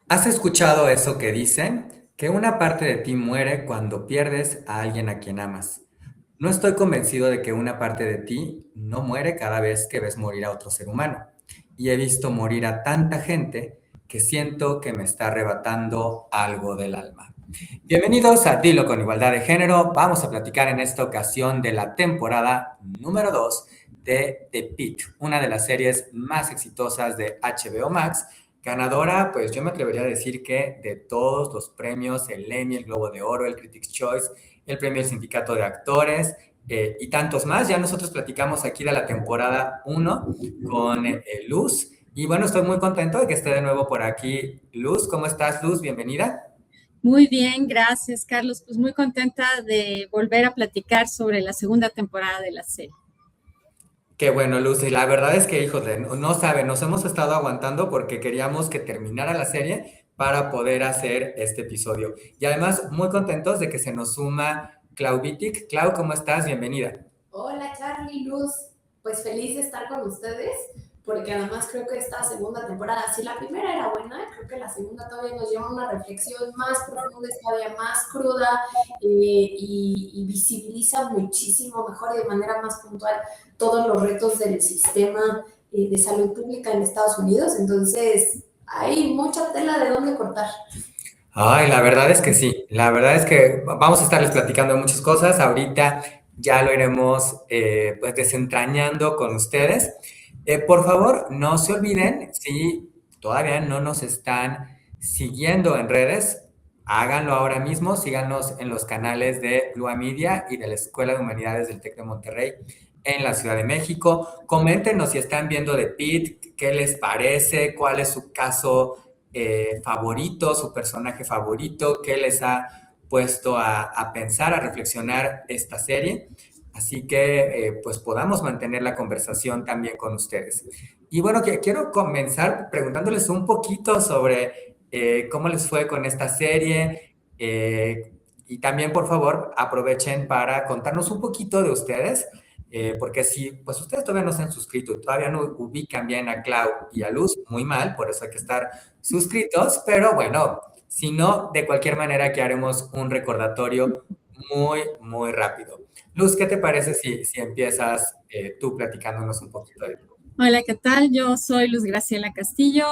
¿Has escuchado eso que dicen? Que una parte de ti muere cuando pierdes a alguien a quien amas. No estoy convencido de que una parte de ti no muere cada vez que ves morir a otro ser humano. Y he visto morir a tanta gente que siento que me está arrebatando algo del alma. Bienvenidos a Dilo con Igualdad de Género. Vamos a platicar en esta ocasión de la temporada número 2 de The Pitt, una de las series más exitosas de HBO Max, ganadora, pues yo me atrevería a decir que de todos los premios, el Emmy, el Globo de Oro, el Critics' Choice, el premio del Sindicato de Actores y tantos más. Ya nosotros platicamos aquí de la temporada uno con Luz. Y bueno, estoy muy contento de que esté de nuevo por aquí Luz. ¿Cómo estás, Luz? Bienvenida. Muy bien, gracias, Carlos. Pues muy contenta de volver a platicar sobre la segunda temporada de la serie. Qué bueno, Lucy. La verdad es que, híjole, no saben, nos hemos estado aguantando porque queríamos que terminara la serie para poder hacer este episodio. Y además, muy contentos de que se nos suma Clau Wittig. Clau, ¿cómo estás? Bienvenida. Hola Charlie, Luz, pues feliz de estar con ustedes, porque además creo que esta segunda temporada, si la primera era buena, creo que la segunda todavía nos lleva a una reflexión más profunda, es todavía más cruda y visibiliza muchísimo mejor y de manera más puntual todos los retos del sistema de salud pública en Estados Unidos. Entonces, hay mucha tela de dónde cortar. Ay, la verdad es que sí. La verdad es que vamos a estarles platicando de muchas cosas. Ahorita ya lo iremos pues desentrañando con ustedes. Por favor, no se olviden, si todavía no nos están siguiendo en redes, háganlo ahora mismo. Síganos en los canales de Blue Media y de la Escuela de Humanidades del TEC de Monterrey en la Ciudad de México. Coméntenos si están viendo The Pitt, qué les parece, cuál es su caso favorito, su personaje favorito, qué les ha puesto a pensar, a reflexionar esta serie. Así que pues podamos mantener la conversación también con ustedes. Y bueno, que quiero comenzar preguntándoles un poquito sobre cómo les fue con esta serie. Y también, por favor, aprovechen para contarnos un poquito de ustedes, porque si pues ustedes todavía no se han suscrito y todavía no ubican bien a Clau y a Luz, muy mal, por eso hay que estar suscritos, pero bueno, si no, de cualquier manera que haremos un recordatorio muy rápido. Luz, ¿qué te parece si empiezas tú platicándonos un poquito de ti? Hola, ¿qué tal? Yo soy Luz Graciela Castillo,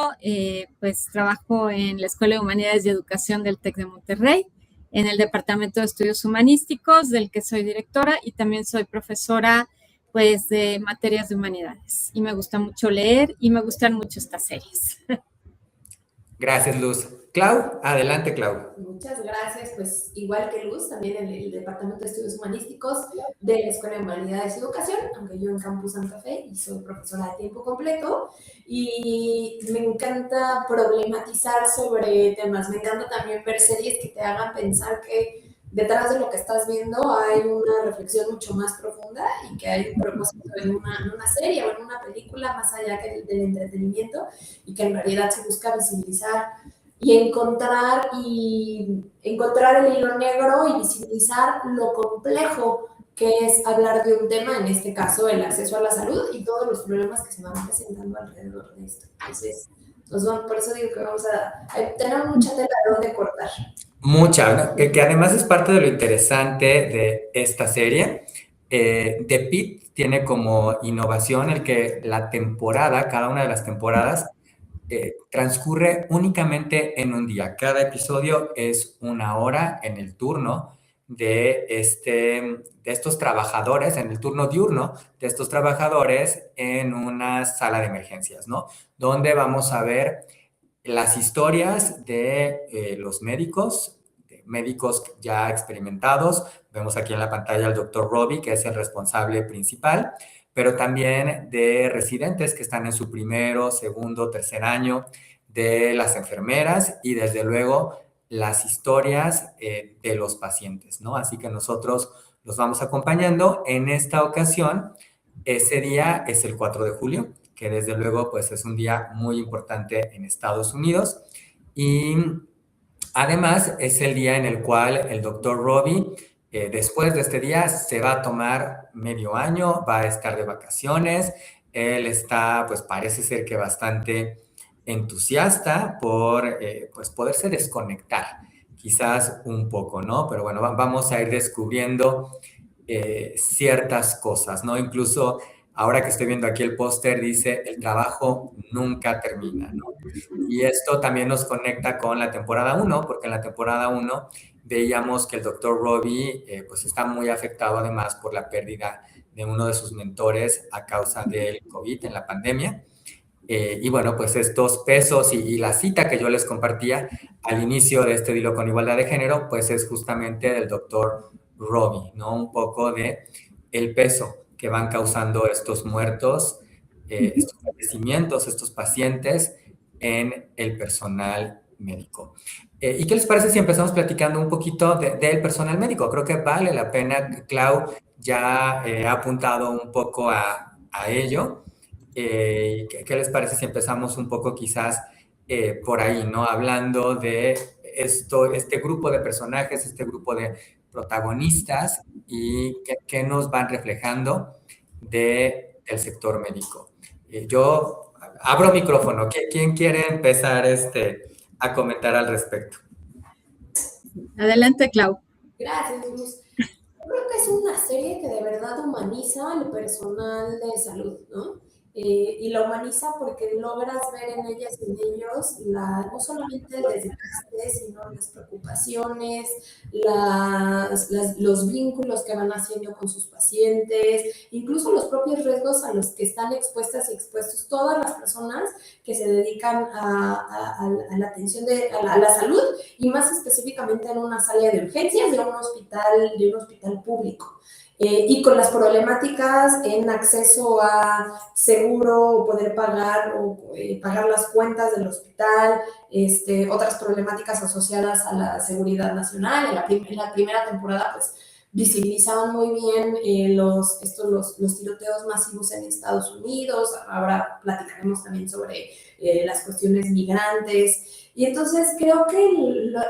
pues trabajo en la Escuela de Humanidades y Educación del TEC de Monterrey, en el Departamento de Estudios Humanísticos, del que soy directora, y también soy profesora, pues, de materias de humanidades. Y me gusta mucho leer y me gustan mucho estas series. Gracias, Luz. Clau, adelante, Clau. Muchas gracias, pues igual que Luz, también en el Departamento de Estudios Humanísticos de la Escuela de Humanidades y Educación, aunque yo en Campus Santa Fe y soy profesora de tiempo completo, y me encanta problematizar sobre temas, me encanta también ver series que te hagan pensar que detrás de lo que estás viendo hay una reflexión mucho más profunda y que hay un propósito en una serie o en una película más allá que del entretenimiento y que en realidad se busca visibilizar y encontrar el hilo negro y visibilizar lo complejo que es hablar de un tema, en este caso el acceso a la salud y todos los problemas que se van presentando alrededor de esto. Entonces, por eso digo que vamos a tener mucha tela de donde cortar. Mucha, ¿no? Que además es parte de lo interesante de esta serie. The Pitt tiene como innovación el que la temporada, cada una de las temporadas, transcurre únicamente en un día. Cada episodio es una hora en el turno de estos trabajadores, en el turno diurno de estos trabajadores en una sala de emergencias, ¿no? Donde vamos a ver las historias de los médicos, de médicos ya experimentados. Vemos aquí en la pantalla al doctor Robbie, que es el responsable principal, pero también de residentes que están en su primero, segundo, tercer año, de las enfermeras y desde luego las historias de los pacientes, ¿no? Así que nosotros los vamos acompañando. En esta ocasión, ese día es el 4 de julio, que desde luego pues es un día muy importante en Estados Unidos y además es el día en el cual el doctor Robbie después de este día se va a tomar medio año, va a estar de vacaciones, él está pues parece ser que bastante entusiasta por pues poderse desconectar, quizás un poco, ¿no? Pero bueno, vamos a ir descubriendo ciertas cosas, ¿no? Incluso ahora que estoy viendo aquí el póster, dice, el trabajo nunca termina, ¿no? Y esto también nos conecta con la temporada uno, porque en la temporada uno veíamos que el doctor Robbie pues está muy afectado además por la pérdida de uno de sus mentores a causa del COVID en la pandemia. Y bueno, pues estos pesos y la cita que yo les compartía al inicio de este Dilo con Igualdad de Género, pues es justamente del doctor Robbie, ¿no? Un poco de el peso que van causando estos muertos, estos fallecimientos, estos pacientes en el personal médico. ¿Y qué les parece si empezamos platicando un poquito del personal médico? Creo que vale la pena. Clau ya ha apuntado un poco a ello. ¿Qué les parece si empezamos un poco quizás por ahí, ¿no? Hablando de este grupo de personajes, este grupo de protagonistas y qué nos van reflejando del sector médico. Yo abro micrófono. ¿Quién quiere empezar a comentar al respecto? Adelante, Clau. Gracias, Luz. Yo creo que es una serie que de verdad humaniza al personal de salud, ¿no? Y la humaniza porque logras ver en ellas y en ellos no solamente el desgaste, sino las preocupaciones, los vínculos que van haciendo con sus pacientes, incluso los propios riesgos a los que están expuestas y expuestos todas las personas que se dedican a la atención a la salud y más específicamente en una sala de urgencias de un hospital público. Y con las problemáticas en acceso a seguro, poder pagar o pagar las cuentas del hospital, otras problemáticas asociadas a la seguridad nacional. En la primera temporada, pues, visibilizaban muy bien los tiroteos masivos en Estados Unidos. Ahora platicaremos también sobre las cuestiones migrantes. Y entonces creo que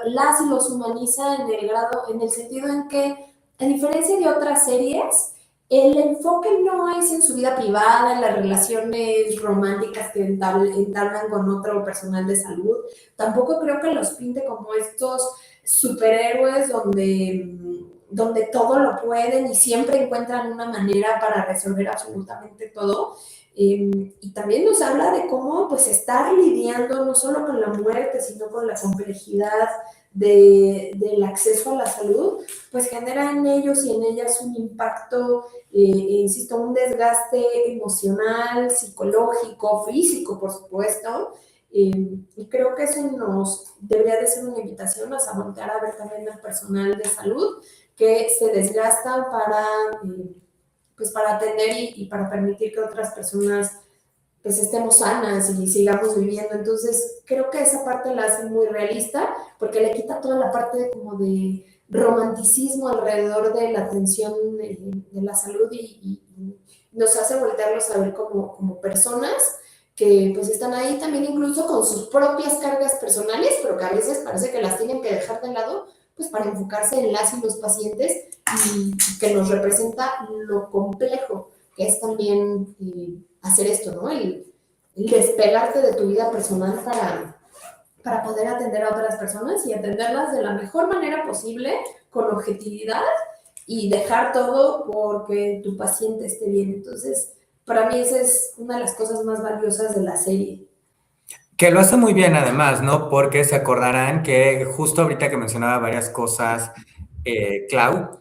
las y los humaniza en el sentido en que, a diferencia de otras series, el enfoque no es en su vida privada, en las relaciones románticas que entablan con otro personal de salud. Tampoco creo que los pinte como estos superhéroes donde todo lo pueden y siempre encuentran una manera para resolver absolutamente todo. Y también nos habla de cómo pues estar lidiando no solo con la muerte, sino con la complejidad del acceso a la salud, pues genera en ellos y en ellas un impacto, insisto, un desgaste emocional, psicológico, físico, por supuesto. Y creo que eso nos debería de ser una invitación a voltear a ver también al personal de salud que se desgasta pues para atender y para permitir que otras personas pues estemos sanas y sigamos viviendo. Entonces, creo que esa parte la hace muy realista porque le quita toda la parte como de romanticismo alrededor de la atención de la salud y nos hace voltearlos a ver como personas que pues están ahí también incluso con sus propias cargas personales, pero que a veces parece que las tienen que dejar de lado pues para enfocarse en las y los pacientes y que nos representa lo complejo que es también hacer esto, ¿no? El despegarte de tu vida personal para poder atender a otras personas y atenderlas de la mejor manera posible, con objetividad y dejar todo porque tu paciente esté bien. Entonces, para mí esa es una de las cosas más valiosas de la serie. Que lo hace muy bien además, ¿no? Porque se acordarán que justo ahorita que mencionaba varias cosas, Clau,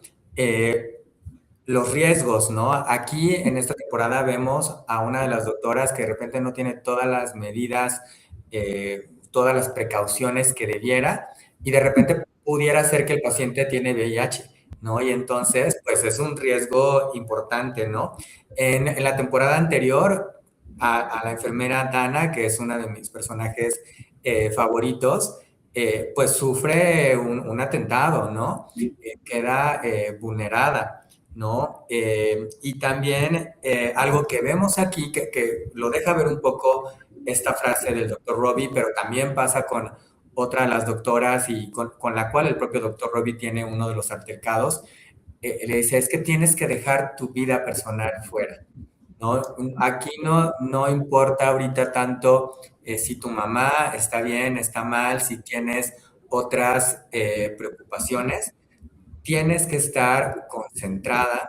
los riesgos, ¿no? Aquí en esta temporada vemos a una de las doctoras que de repente no tiene todas las medidas, todas las precauciones que debiera y de repente pudiera ser que el paciente tiene VIH, ¿no? Y entonces, pues es un riesgo importante, ¿no? En la temporada anterior, a la enfermera Dana, que es una de mis personajes favoritos, pues sufre un atentado, ¿no? Queda vulnerada, ¿no? Y también algo que vemos aquí, que lo deja ver un poco esta frase del doctor Robbie, pero también pasa con otra de las doctoras y con la cual el propio doctor Robbie tiene uno de los altercados, le dice, es que tienes que dejar tu vida personal fuera, ¿no? Aquí no importa ahorita tanto si tu mamá está bien, está mal, si tienes otras preocupaciones, tienes que estar concentrada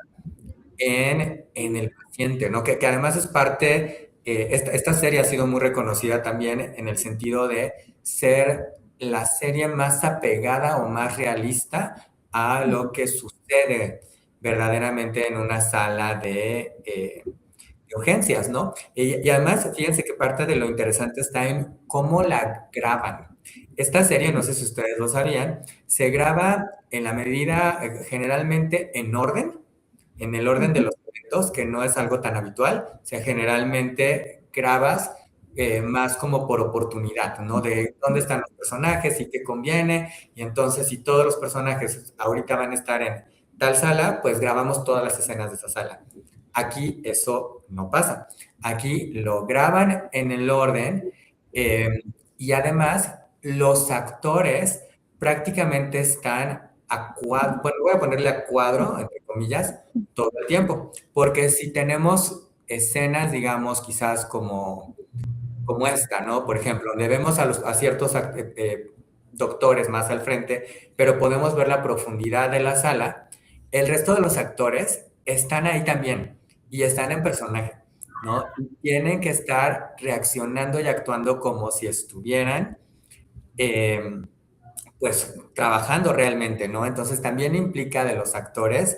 en el paciente, ¿no? Que además es parte, esta serie ha sido muy reconocida también en el sentido de ser la serie más apegada o más realista a lo que sucede verdaderamente en una sala de urgencias, ¿no? Y además, fíjense que parte de lo interesante está en cómo la graban. Esta serie, no sé si ustedes lo sabían, se graba en la medida generalmente en el orden de los eventos, que no es algo tan habitual. O sea, generalmente grabas más como por oportunidad, ¿no? De dónde están los personajes y qué conviene. Y entonces, si todos los personajes ahorita van a estar en tal sala, pues grabamos todas las escenas de esa sala. Aquí eso no pasa. Aquí lo graban en el orden y además los actores prácticamente están a cuadro, bueno, voy a ponerle a cuadro, entre comillas, todo el tiempo, porque si tenemos escenas, digamos, quizás como esta, ¿no? Por ejemplo, donde vemos a ciertos doctores más al frente, pero podemos ver la profundidad de la sala, el resto de los actores están ahí también y están en personaje, ¿no? Y tienen que estar reaccionando y actuando como si estuvieran eh, pues trabajando realmente, ¿no? Entonces también implica de los actores,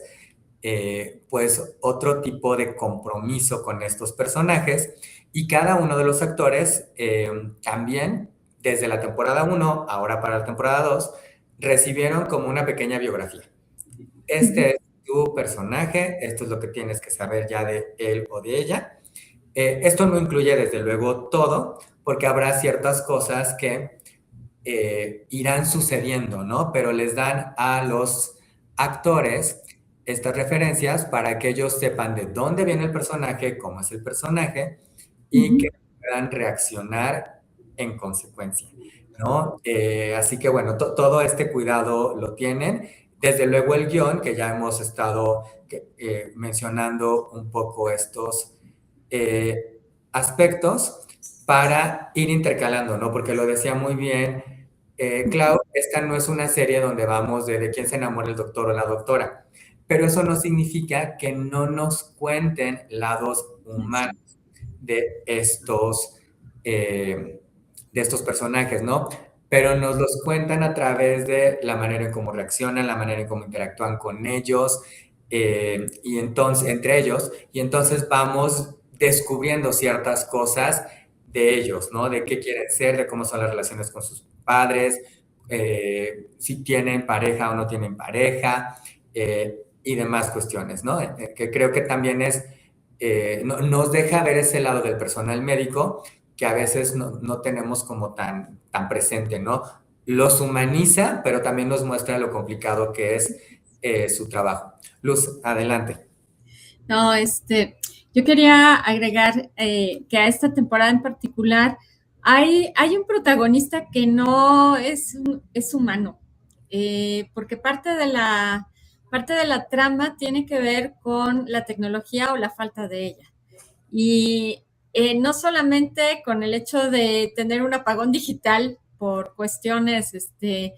pues otro tipo de compromiso con estos personajes y cada uno de los actores también, desde la temporada uno ahora para la temporada 2 recibieron como una pequeña biografía. Este es tu personaje, esto es lo que tienes que saber ya de él o de ella. Esto no incluye desde luego todo, porque habrá ciertas cosas que irán sucediendo, ¿no? Pero les dan a los actores estas referencias para que ellos sepan de dónde viene el personaje, cómo es el personaje y que puedan reaccionar en consecuencia, ¿no? Así que bueno, todo este cuidado lo tienen. Desde luego el guión, que ya hemos estado mencionando un poco estos aspectos para ir intercalando, ¿no? Porque lo decía muy bien Clau, esta no es una serie donde vamos de quién se enamora el doctor o la doctora, pero eso no significa que no nos cuenten lados humanos de de estos personajes, ¿no? Pero nos los cuentan a través de la manera en cómo reaccionan, la manera en cómo interactúan con ellos, y entonces, entre ellos, y entonces vamos descubriendo ciertas cosas de ellos, ¿no? De qué quieren ser, de cómo son las relaciones con sus padres, si tienen pareja o no tienen pareja, y demás cuestiones, ¿no? Que creo que también nos deja ver ese lado del personal médico que a veces no tenemos como tan presente, ¿no? Los humaniza, pero también nos muestra lo complicado que es su trabajo. Luz, adelante. No, yo quería agregar que a esta temporada en particular hay un protagonista que no es humano, porque parte de la trama tiene que ver con la tecnología o la falta de ella. Y no solamente con el hecho de tener un apagón digital por cuestiones de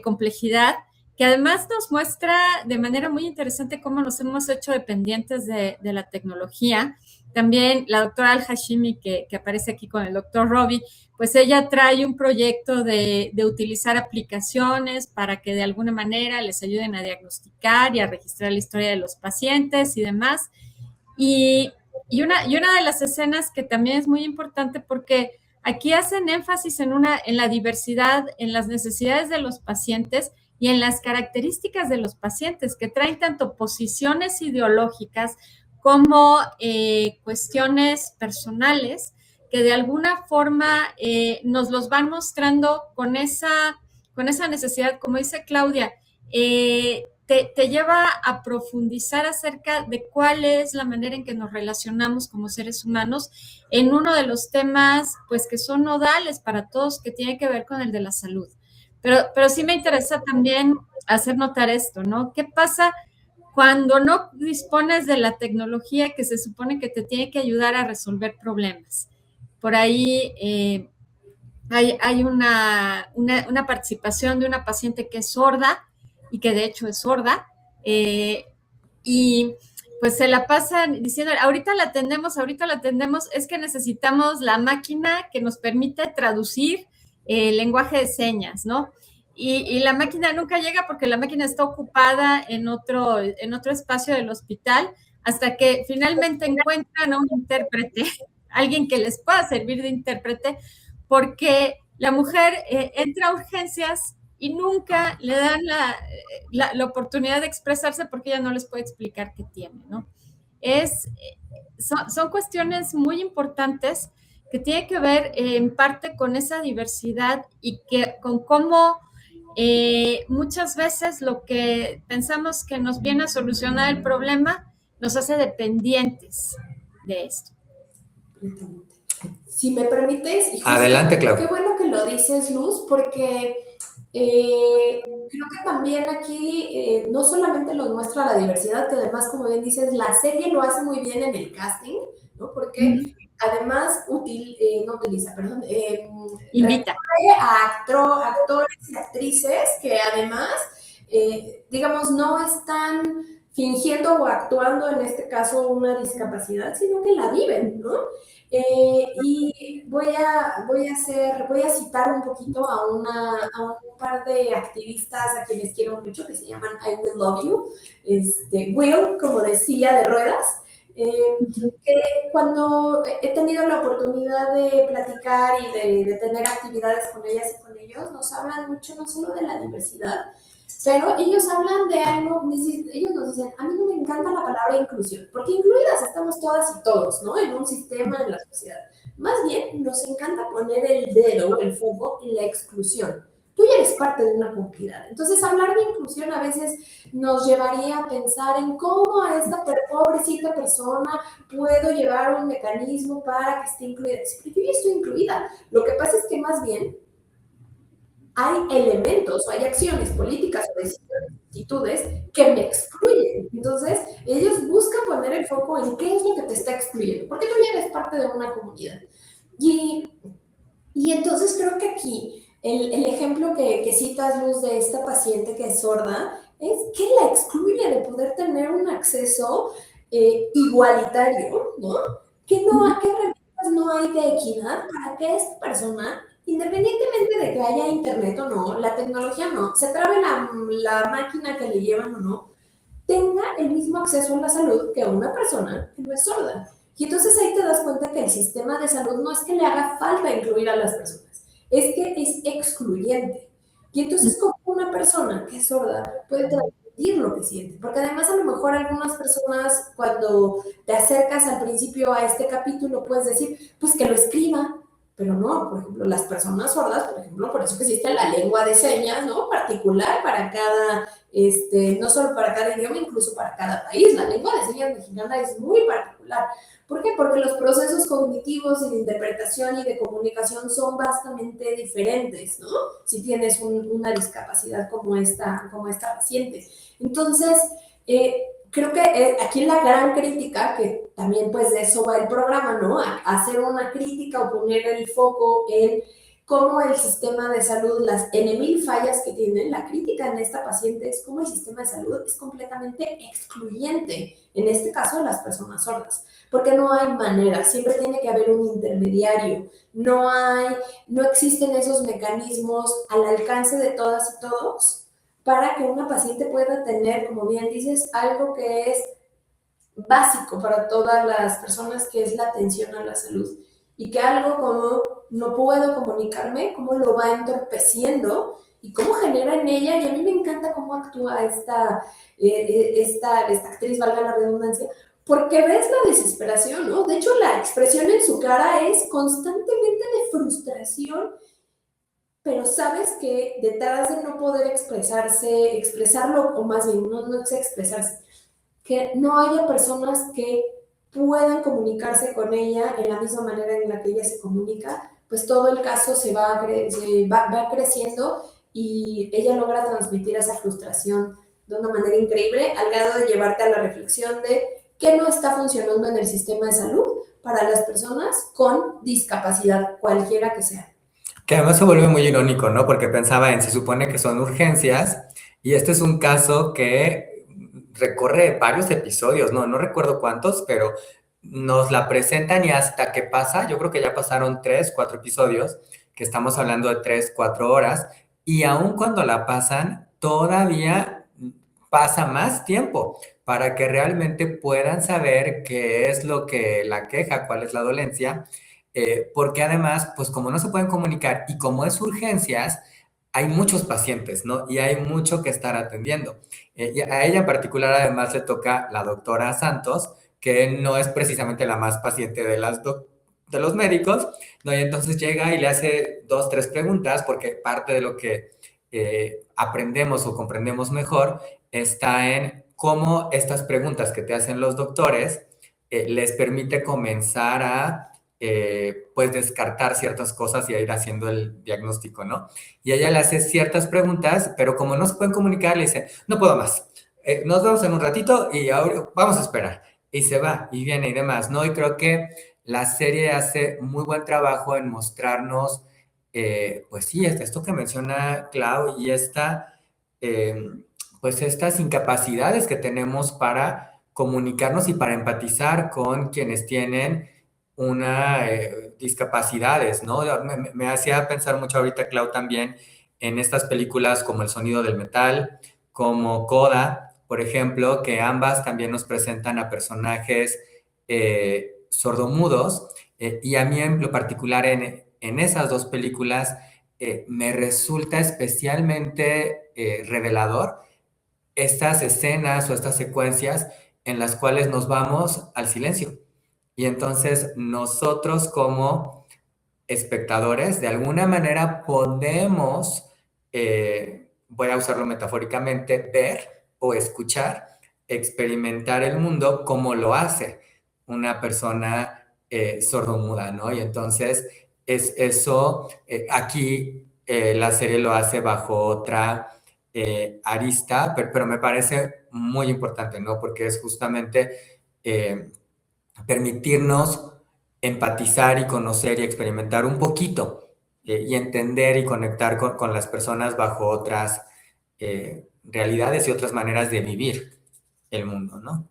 complejidad, que además nos muestra de manera muy interesante cómo nos hemos hecho dependientes de la tecnología. También la doctora Al-Hashimi, que aparece aquí con el doctor Robbie, pues ella trae un proyecto de utilizar aplicaciones para que de alguna manera les ayuden a diagnosticar y a registrar la historia de los pacientes y demás. Y, y una de las escenas que también es muy importante porque aquí hacen énfasis en la diversidad, en las necesidades de los pacientes y en las características de los pacientes que traen tanto posiciones ideológicas como cuestiones personales que de alguna forma nos los van mostrando con esa necesidad, como dice Claudia, te lleva a profundizar acerca de cuál es la manera en que nos relacionamos como seres humanos en uno de los temas pues que son nodales para todos, que tiene que ver con el de la salud. Pero sí me interesa también hacer notar esto, ¿no? ¿Qué pasa cuando no dispones de la tecnología que se supone que te tiene que ayudar a resolver problemas? Por ahí hay una participación de una paciente que es sorda y que de hecho es sorda, y pues se la pasan diciendo, ahorita la atendemos, es que necesitamos la máquina que nos permite traducir el lenguaje de señas, ¿no? Y la máquina nunca llega porque la máquina está ocupada en otro espacio del hospital hasta que finalmente encuentran a un intérprete, alguien que les pueda servir de intérprete, porque la mujer entra a urgencias y nunca le dan la oportunidad de expresarse porque ella no les puede explicar qué tiene, ¿no? Son cuestiones muy importantes que tienen que ver en parte con esa diversidad y con cómo muchas veces lo que pensamos que nos viene a solucionar el problema nos hace dependientes de esto. Si me permites, y justo, adelante, Claudia. qué bueno que lo dices, Luz, porque creo que también aquí no solamente nos muestra la diversidad, que además, como bien dices, la serie lo hace muy bien en el casting, ¿no? Porque además Invita a actores y actrices que además, digamos, no están fingiendo o actuando, en este caso, una discapacidad, sino que la viven, ¿no? Y voy a citar un poquito a un par de activistas a quienes quiero mucho, que se llaman I Will Love You, Will, como decía, de ruedas, que cuando he tenido la oportunidad de platicar y de tener actividades con ellas y con ellos, nos hablan mucho no solo de la diversidad, pero ellos hablan de algo, ellos nos dicen, a mí no me encanta la palabra inclusión, porque incluidas estamos todas y todos, ¿no? En un sistema, en la sociedad. Más bien, nos encanta poner el dedo, el foco en la exclusión. Tú ya eres parte de una comunidad. Entonces, hablar de inclusión a veces nos llevaría a pensar en cómo a esta pobrecita persona puedo llevar un mecanismo para que esté incluida. Sí, yo ya estoy incluida. Lo que pasa es que más bien hay elementos o hay acciones políticas o decisiones, actitudes que me excluyen. Entonces, ellos buscan poner el foco en qué es lo que te está excluyendo, porque tú ya eres parte de una comunidad. Y entonces creo que aquí el ejemplo que citas, Luz, de esta paciente que es sorda, es que la excluye de poder tener un acceso igualitario, ¿no? ¿Qué herramientas no hay de equidad para que esta persona, independientemente de que haya internet o no, la tecnología no, se trabe la máquina que le llevan o no, tenga el mismo acceso a la salud que una persona que no es sorda? Y entonces ahí te das cuenta que el sistema de salud no es que le haga falta incluir a las personas, es que es excluyente. Y entonces, como una persona que es sorda puede transmitir lo que siente, porque además a lo mejor algunas personas, cuando te acercas al principio a este capítulo, puedes decir, pues que lo escriba, pero no. Por ejemplo, las personas sordas, por ejemplo, por eso que existe la lengua de señas, ¿no? Particular para cada, no solo para cada idioma, incluso para cada país. La lengua de señas mexicana es muy particular. ¿Por qué? Porque los procesos cognitivos y de interpretación y de comunicación son bastante diferentes, ¿no? Si tienes una discapacidad como esta paciente. Entonces, creo que aquí la gran crítica, que también pues de eso va el programa, ¿no? A hacer una crítica o poner el foco en cómo el sistema de salud, las N,000 fallas que tiene, la crítica en esta paciente es cómo el sistema de salud es completamente excluyente, en este caso de las personas sordas, porque no hay manera, siempre tiene que haber un intermediario, no existen esos mecanismos al alcance de todas y todos para que una paciente pueda tener, como bien dices, algo que es básico para todas las personas, que es la atención a la salud, y que algo como no puedo comunicarme, cómo lo va entorpeciendo y cómo genera en ella. Y a mí me encanta cómo actúa esta actriz, valga la redundancia, porque ves la desesperación, ¿no? De hecho, la expresión en su cara es constantemente de frustración, pero sabes que detrás de no poder expresarlo, o más bien, no es expresarse, que no haya personas que puedan comunicarse con ella en la misma manera en la que ella se comunica, pues todo el caso va creciendo y ella logra transmitir esa frustración de una manera increíble, al grado de llevarte a la reflexión de qué no está funcionando en el sistema de salud para las personas con discapacidad, cualquiera que sea. Que además se vuelve muy irónico, ¿no? Porque pensaba en, se supone que son urgencias, y este es un caso que recorre varios episodios, ¿no? No recuerdo cuántos, pero nos la presentan y hasta que pasa, yo creo que ya pasaron 3, 4 episodios, que estamos hablando de 3, 4 horas, y aun cuando la pasan, todavía pasa más tiempo para que realmente puedan saber qué es lo que la queja, cuál es la dolencia, porque además, pues como no se pueden comunicar y como es urgencias, hay muchos pacientes, ¿no? Y hay mucho que estar atendiendo. Y a ella en particular además le toca la doctora Santos, que no es precisamente la más paciente de de los médicos, ¿no? Y entonces llega y le hace 2, 3 preguntas, porque parte de lo que aprendemos o comprendemos mejor está en cómo estas preguntas que te hacen los doctores les permite comenzar a pues descartar ciertas cosas y a ir haciendo el diagnóstico, ¿no? Y ella le hace ciertas preguntas, pero como no se pueden comunicar, le dice, no puedo más, nos vemos en un ratito y ahora vamos a esperar. Y se va y viene y demás, ¿no? Y creo que la serie hace muy buen trabajo en mostrarnos, pues sí, esto que menciona Clau y eh, pues estas incapacidades que tenemos para comunicarnos y para empatizar con quienes tienen una discapacidades, ¿no? Me hacía pensar mucho ahorita, Clau, también en estas películas como El sonido del metal, como Coda, por ejemplo, que ambas también nos presentan a personajes sordomudos, y a mí en lo particular en esas dos películas me resulta especialmente revelador estas escenas o estas secuencias en las cuales nos vamos al silencio. Y entonces nosotros como espectadores, de alguna manera podemos, voy a usarlo metafóricamente, ver o escuchar, experimentar el mundo como lo hace una persona sordomuda, ¿no? Y entonces es eso, aquí la serie lo hace bajo otra arista, pero me parece muy importante, ¿no? Porque es justamente permitirnos empatizar y conocer y experimentar un poquito, y entender y conectar con las personas bajo otras realidades y otras maneras de vivir el mundo, ¿no?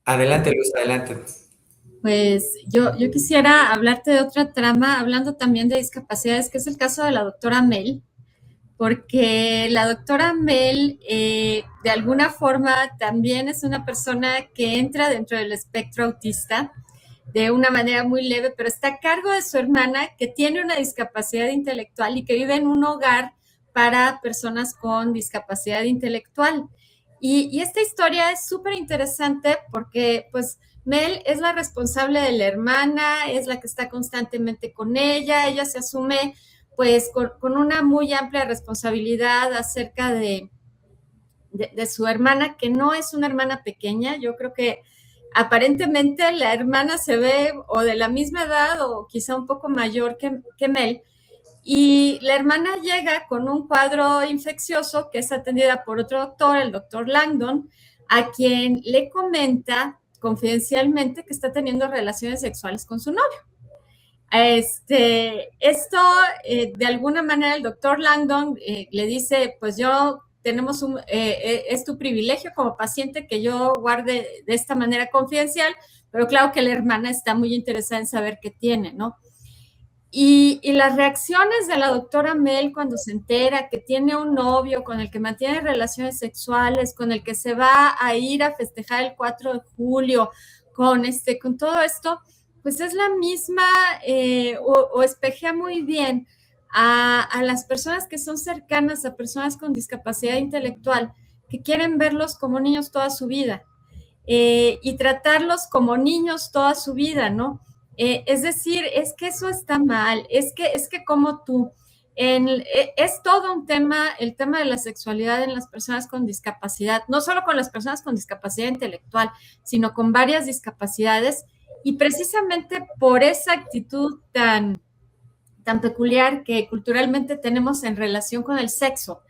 Adelante, Luz, adelante. Pues yo quisiera hablarte de otra trama, hablando también de discapacidades, que es el caso de la doctora Mel, porque la doctora Mel, de alguna forma, también es una persona que entra dentro del espectro autista de una manera muy leve, pero está a cargo de su hermana que tiene una discapacidad intelectual y que vive en un hogar para personas con discapacidad intelectual. Y esta historia es súper interesante porque, pues, Mel es la responsable de la hermana, es la que está constantemente con ella se asume pues con una muy amplia responsabilidad acerca de su hermana, que no es una hermana pequeña. Yo creo que aparentemente la hermana se ve o de la misma edad o quizá un poco mayor que Mel, y la hermana llega con un cuadro infeccioso que es atendida por otro doctor, el doctor Langdon, a quien le comenta confidencialmente que está teniendo relaciones sexuales con su novio. Esto, de alguna manera, el doctor Langdon le dice, pues es tu privilegio como paciente que yo guarde de esta manera confidencial, pero claro que la hermana está muy interesada en saber qué tiene, ¿no? Y las reacciones de la doctora Mel cuando se entera que tiene un novio con el que mantiene relaciones sexuales, con el que se va a ir a festejar el 4 de julio, con todo esto, pues es la misma, o espejea muy bien a las personas que son cercanas a personas con discapacidad intelectual, que quieren verlos como niños toda su vida, y tratarlos como niños toda su vida, ¿no? Es decir, es que eso está mal, es que como tú, es todo un tema, el tema de la sexualidad en las personas con discapacidad, no solo con las personas con discapacidad intelectual, sino con varias discapacidades, y precisamente por esa actitud tan peculiar que culturalmente tenemos en relación con el sexo.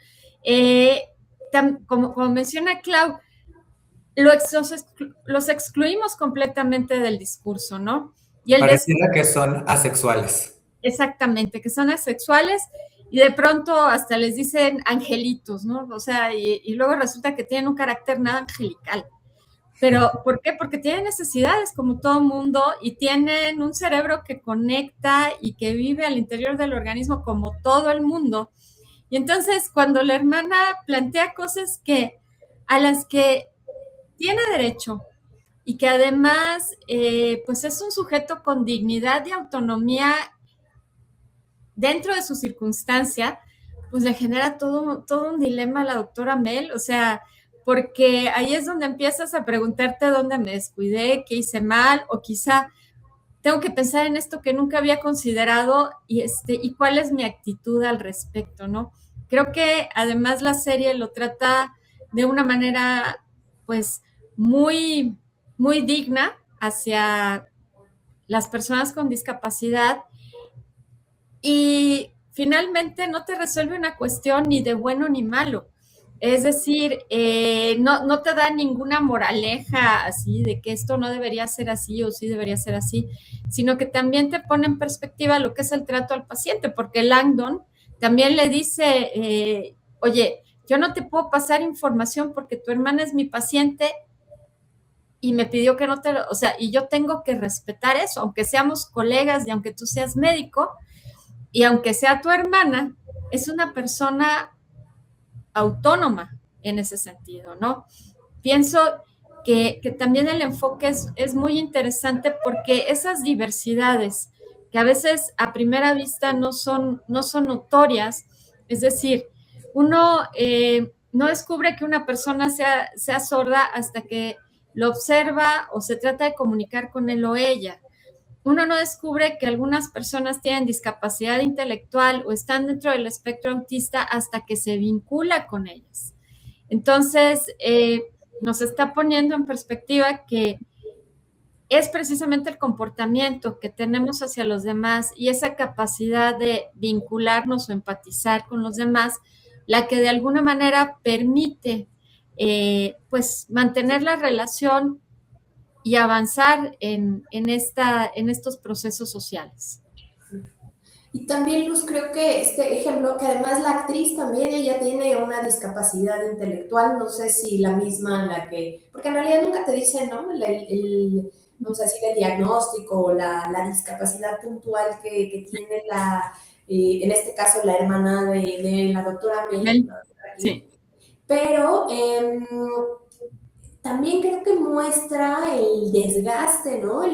Como menciona Clau, los excluimos completamente del discurso, ¿no? Y Pareciera que son asexuales. Exactamente, que son asexuales y de pronto hasta les dicen angelitos, ¿no? O sea, y luego resulta que tienen un carácter nada angelical. Pero, ¿por qué? Porque tienen necesidades como todo mundo y tienen un cerebro que conecta y que vive al interior del organismo como todo el mundo. Y entonces, cuando la hermana plantea cosas que a las que tiene derecho y que además, pues es un sujeto con dignidad y autonomía dentro de su circunstancia, pues le genera todo un dilema a la doctora Mel, o sea, porque ahí es donde empiezas a preguntarte dónde me descuidé, qué hice mal, o quizá tengo que pensar en esto que nunca había considerado y cuál es mi actitud al respecto, ¿no? Creo que además la serie lo trata de una manera, pues, muy, muy digna hacia las personas con discapacidad y finalmente no te resuelve una cuestión ni de bueno ni malo. Es decir, no te da ninguna moraleja así de que esto no debería ser así o sí debería ser así, sino que también te pone en perspectiva lo que es el trato al paciente, porque Langdon también le dice, oye, yo no te puedo pasar información porque tu hermana es mi paciente y me pidió que no te, o sea, y yo tengo que respetar eso, aunque seamos colegas y aunque tú seas médico, y aunque sea tu hermana, es una persona autónoma en ese sentido, ¿no? Pienso que también el enfoque es muy interesante porque esas diversidades que a veces a primera vista no son notorias, es decir, uno no descubre que una persona sea sorda hasta que lo observa o se trata de comunicar con él o ella. Uno no descubre que algunas personas tienen discapacidad intelectual o están dentro del espectro autista hasta que se vincula con ellas. Entonces, nos está poniendo en perspectiva que es precisamente el comportamiento que tenemos hacia los demás y esa capacidad de vincularnos o empatizar con los demás la que de alguna manera permite pues mantener la relación y avanzar en estos procesos sociales. Y también, Luz, creo que este ejemplo, que además la actriz también, ella tiene una discapacidad intelectual, no sé si la misma en la que, porque en realidad nunca te dicen, ¿no? Vamos a decir, el diagnóstico o la discapacidad puntual que tiene en este caso, la hermana de la doctora Mel. Sí. Pero también creo que muestra el desgaste, ¿no?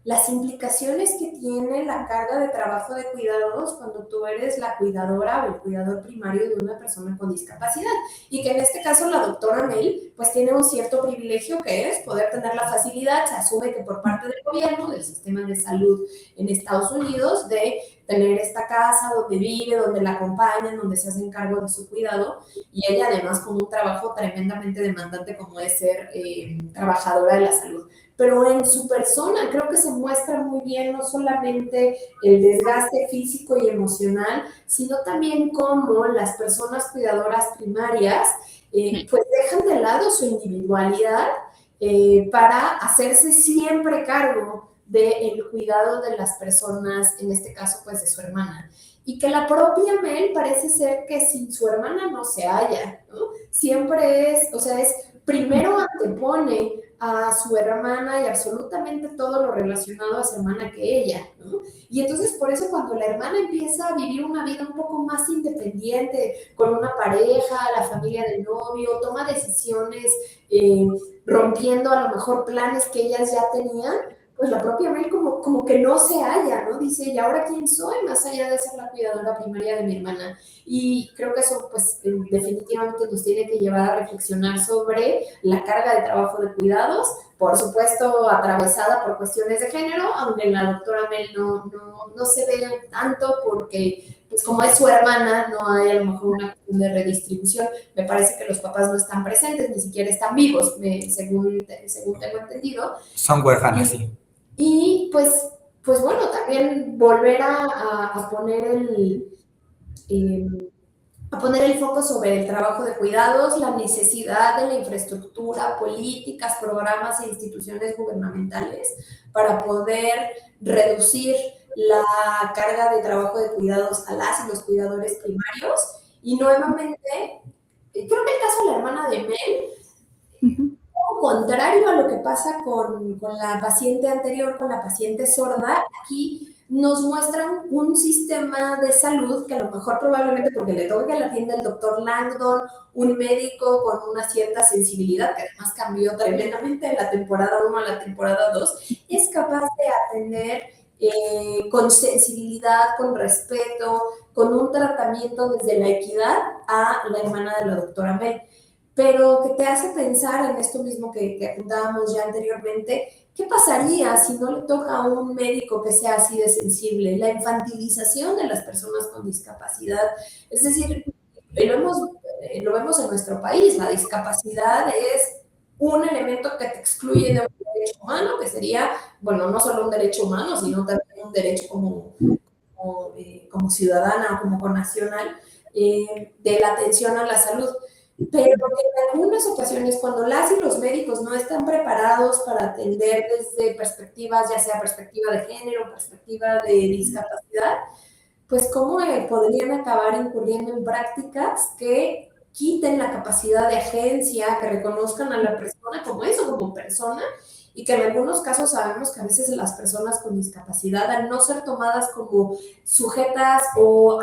Las implicaciones que tiene la carga de trabajo de cuidados cuando tú eres la cuidadora o el cuidador primario de una persona con discapacidad. Y que en este caso la doctora Mel pues tiene un cierto privilegio que es poder tener la facilidad, se asume que por parte del gobierno, del sistema de salud en Estados Unidos, de tener esta casa donde vive, donde la acompañan, donde se hacen cargo de su cuidado, y ella además con un trabajo tremendamente demandante como es ser trabajadora de la salud. Pero en su persona creo que se muestra muy bien no solamente el desgaste físico y emocional, sino también cómo las personas cuidadoras primarias pues dejan de lado su individualidad para hacerse siempre cargo del cuidado de las personas, en este caso pues de su hermana. Y que la propia Mel parece ser que sin su hermana no se halla, ¿no? Siempre es, o sea, es primero antepone a su hermana y absolutamente todo lo relacionado a su hermana que ella, ¿no? Y entonces por eso cuando la hermana empieza a vivir una vida un poco más independiente, con una pareja, la familia del novio, toma decisiones, rompiendo a lo mejor planes que ellas ya tenían, pues la propia Mel como que no se halla, ¿no? Dice, ¿y ahora quién soy? Más allá de ser la cuidadora primaria de mi hermana. Y creo que eso, pues, definitivamente nos tiene que llevar a reflexionar sobre la carga de trabajo de cuidados, por supuesto, atravesada por cuestiones de género, aunque la doctora Mel no se ve tanto porque, pues, como es su hermana, no hay a lo mejor una cuestión de redistribución. Me parece que los papás no están presentes, ni siquiera están vivos, según tengo entendido. Son huérfanas, sí. Y pues bueno, también volver a poner a poner el foco sobre el trabajo de cuidados, la necesidad de la infraestructura, políticas, programas e instituciones gubernamentales para poder reducir la carga de trabajo de cuidados a las y los cuidadores primarios. Y nuevamente, creo que el caso de la hermana de Mel, contrario a lo que pasa con la paciente anterior, con la paciente sorda, aquí nos muestran un sistema de salud que a lo mejor probablemente porque le toca que la atienda el doctor Langdon, un médico con una cierta sensibilidad, que además cambió tremendamente de la temporada 1 a la temporada 2, es capaz de atender con sensibilidad, con respeto, con un tratamiento desde la equidad a la hermana de la doctora Mel, pero que te hace pensar en esto mismo que apuntábamos ya anteriormente. ¿Qué pasaría si no le toca a un médico que sea así de sensible? La infantilización de las personas con discapacidad. Es decir, lo vemos en nuestro país, la discapacidad es un elemento que te excluye de un derecho humano, que sería, bueno, no solo un derecho humano, sino también un derecho como ciudadana o como connacional, de la atención a la salud. Pero en algunas ocasiones, cuando las y los médicos no están preparados para atender desde perspectivas, ya sea perspectiva de género, perspectiva de discapacidad, pues cómo podrían acabar incurriendo en prácticas que quiten la capacidad de agencia, que reconozcan a la persona como eso, como persona, y que en algunos casos sabemos que a veces las personas con discapacidad, al no ser tomadas como sujetas o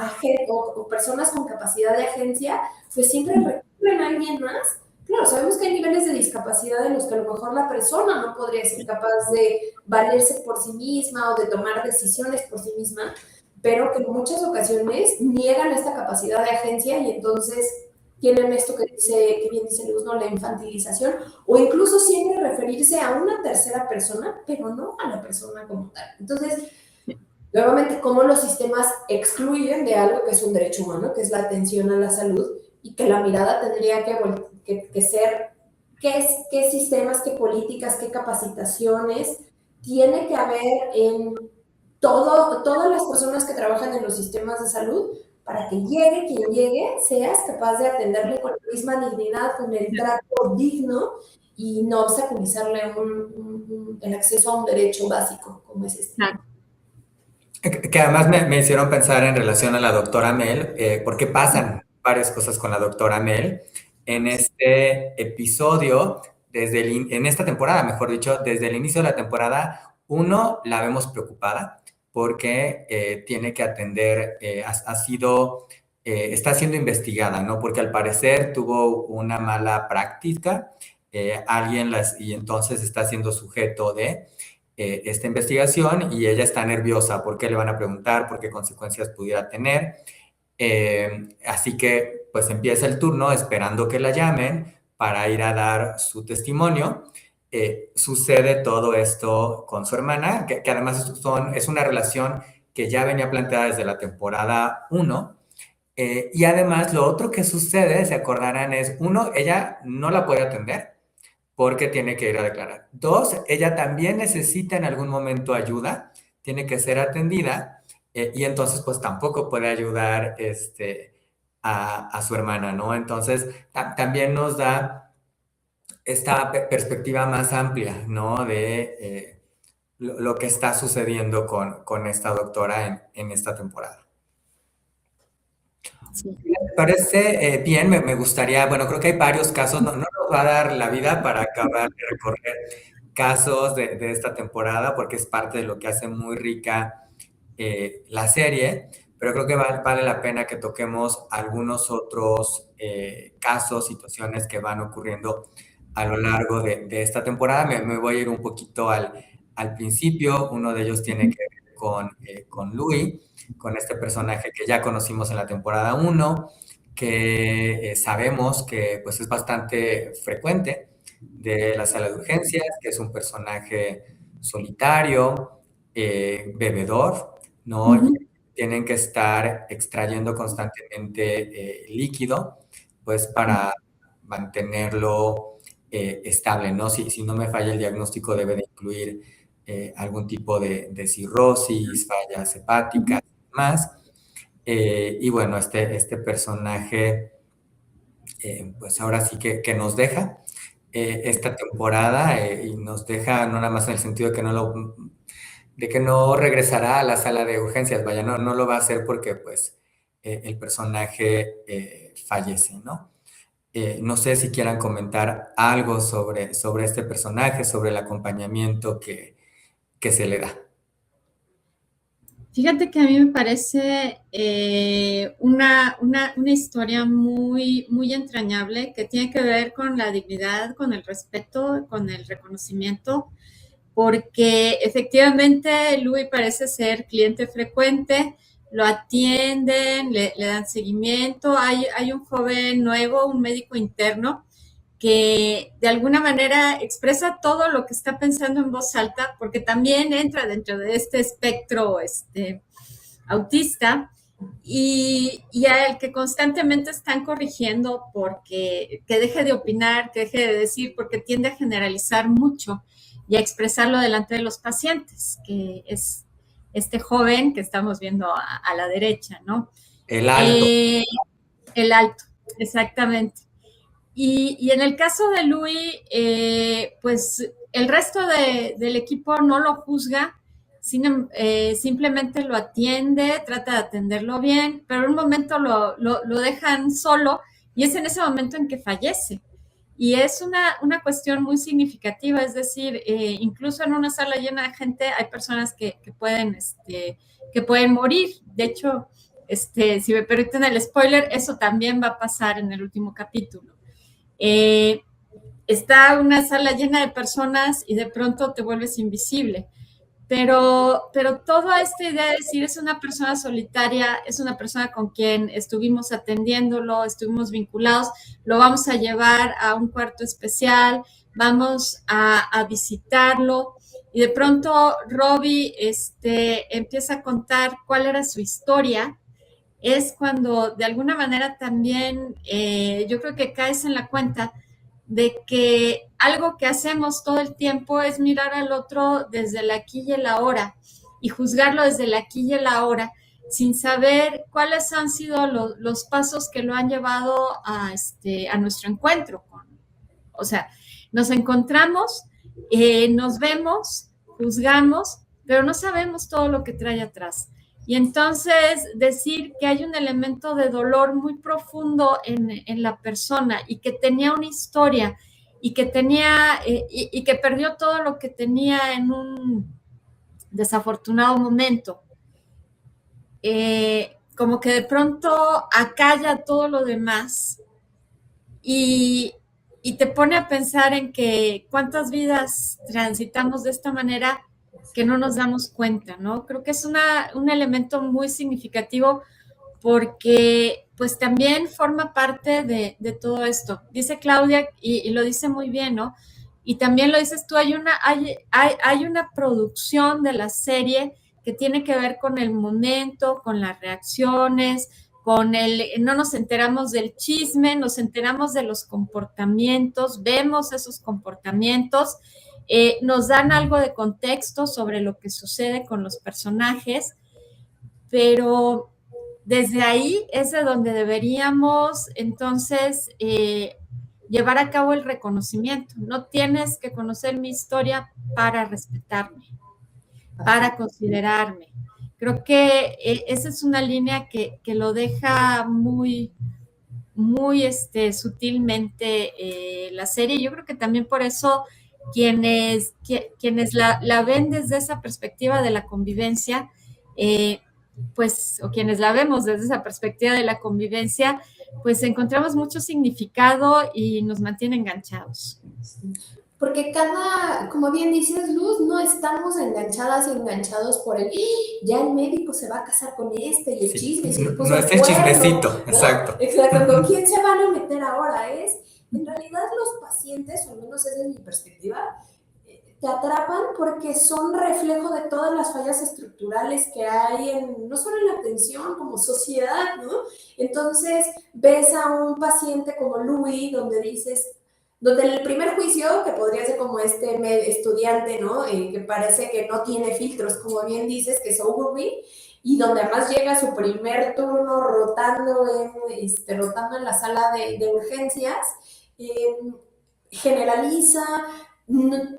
personas con capacidad de agencia, pues siempre recurren a alguien más. Claro, sabemos que hay niveles de discapacidad en los que a lo mejor la persona no podría ser capaz de valerse por sí misma o de tomar decisiones por sí misma, pero que en muchas ocasiones niegan esta capacidad de agencia y entonces tienen esto que bien dice Luz, ¿no? La infantilización, o incluso siempre referirse a una tercera persona, pero no a la persona como tal. Entonces, nuevamente, cómo los sistemas excluyen de algo que es un derecho humano, que es la atención a la salud, y que la mirada tendría que ser qué sistemas, qué políticas, qué capacitaciones tiene que haber en todas las personas que trabajan en los sistemas de salud, para que llegue quien llegue, seas capaz de atenderle con la misma dignidad, con el trato digno y no obstaculizarle el acceso a un derecho básico como es este. Claro. Que además me hicieron pensar en relación a la doctora Mel, porque pasan varias cosas con la doctora Mel. En este episodio, en esta temporada, mejor dicho, desde el inicio de la temporada, uno, la vemos preocupada porque tiene que atender, está siendo investigada, ¿no? Porque al parecer tuvo una mala práctica, y entonces está siendo sujeto de esta investigación y ella está nerviosa. ¿Por qué le van a preguntar? ¿Por qué consecuencias pudiera tener? Así que pues empieza el turno esperando que la llamen para ir a dar su testimonio. Sucede todo esto con su hermana, que además es una relación que ya venía planteada desde la temporada 1. Y además lo otro que sucede, se acordarán, es uno, ella no la puede atender porque tiene que ir a declarar. Dos, ella también necesita en algún momento ayuda, tiene que ser atendida y entonces pues tampoco puede ayudar a su hermana, ¿no? Entonces también nos da esta perspectiva más amplia, ¿no? De lo que está sucediendo con esta doctora en esta temporada. Sí. ¿Me parece bien? Me gustaría, bueno, creo que hay varios casos, no nos va a dar la vida para acabar de recorrer casos de esta temporada, porque es parte de lo que hace muy rica la serie, pero creo que vale la pena que toquemos algunos otros casos, situaciones que van ocurriendo a lo largo de esta temporada. Me voy a ir un poquito al principio. Uno de ellos tiene que ver con Louis, con este personaje que ya conocimos en la temporada 1, que sabemos que pues, es bastante frecuente de la sala de urgencias, que es un personaje solitario, bebedor, ¿no? Ujú. Tienen que estar extrayendo constantemente líquido, pues para mantenerlo estable, ¿no? Si no me falla el diagnóstico, debe de incluir algún tipo de cirrosis, fallas hepáticas y más. Y bueno, este personaje, pues ahora sí que nos deja esta temporada y nos deja no nada más en el sentido de que de que no regresará a la sala de urgencias, vaya, no lo va a hacer porque pues el personaje fallece, ¿no? No sé si quieran comentar algo sobre este personaje, sobre el acompañamiento que se le da. Fíjate que a mí me parece una historia muy, muy entrañable que tiene que ver con la dignidad, con el respeto, con el reconocimiento, porque efectivamente Louis parece ser cliente frecuente, lo atienden, le dan seguimiento. Hay un joven nuevo, un médico interno, que de alguna manera expresa todo lo que está pensando en voz alta, porque también entra dentro de este espectro autista, y al que constantemente están corrigiendo porque que deje de opinar, que deje de decir, porque tiende a generalizar mucho y a expresarlo delante de los pacientes, que es este joven que estamos viendo a la derecha, ¿no? El alto. Eh, el alto, exactamente. Y en el caso de Louis, pues el resto del equipo no lo juzga, simplemente lo atiende, trata de atenderlo bien, pero en un momento lo dejan solo y es en ese momento en que fallece. Y es una cuestión muy significativa, es decir, incluso en una sala llena de gente hay personas que pueden morir. De hecho, si me permiten el spoiler, eso también va a pasar en el último capítulo. Eh, Está una sala llena de personas y de pronto te vuelves invisible. Pero toda esta idea de decir es una persona solitaria, es una persona con quien estuvimos atendiéndolo, estuvimos vinculados, lo vamos a llevar a un cuarto especial, vamos a visitarlo, y de pronto Robbie empieza a contar cuál era su historia. Es cuando de alguna manera también yo creo que caes en la cuenta de que algo que hacemos todo el tiempo es mirar al otro desde el aquí y el ahora y juzgarlo desde el aquí y el ahora sin saber cuáles han sido los pasos que lo han llevado a nuestro encuentro. O sea, nos encontramos, nos vemos, juzgamos, pero no sabemos todo lo que trae atrás. Y entonces decir que hay un elemento de dolor muy profundo en la persona y que tenía una historia y que y que perdió todo lo que tenía en un desafortunado momento, como que de pronto acalla todo lo demás y, y te pone a pensar en que cuántas vidas transitamos de esta manera que no nos damos cuenta, ¿no? Creo que es un elemento muy significativo porque pues también forma parte de todo esto. Dice Claudia, y lo dice muy bien, ¿no? Y también lo dices tú, hay una producción de la serie que tiene que ver con el momento, con las reacciones, no nos enteramos del chisme, nos enteramos de los comportamientos, vemos esos comportamientos, nos dan algo de contexto sobre lo que sucede con los personajes, pero desde ahí es de donde deberíamos entonces llevar a cabo el reconocimiento. No tienes que conocer mi historia para respetarme, para considerarme. Creo que esa es una línea que lo deja muy, muy sutilmente la serie. Yo creo que también por eso quienes la ven desde esa perspectiva de la convivencia, pues, o quienes la vemos desde esa perspectiva de la convivencia, pues encontramos mucho significado y nos mantiene enganchados. Porque como bien dices, Luz, no estamos enganchadas y enganchados por ya el médico se va a casar con este y el chisme, se le puso No el es el cuerno, chismecito, ¿no? exacto. Exacto, ¿con quién se van a meter ahora? En realidad los pacientes, o al menos esa es mi perspectiva, te atrapan porque son reflejo de todas las fallas estructurales que hay no solo en la atención, como sociedad, ¿no? Entonces ves a un paciente como Louis, donde en el primer juicio, que podría ser como estudiante, ¿no? Que parece que no tiene filtros, como bien dices, que es Ogilvy, y donde además llega su primer turno rotando en la sala de urgencias, generaliza,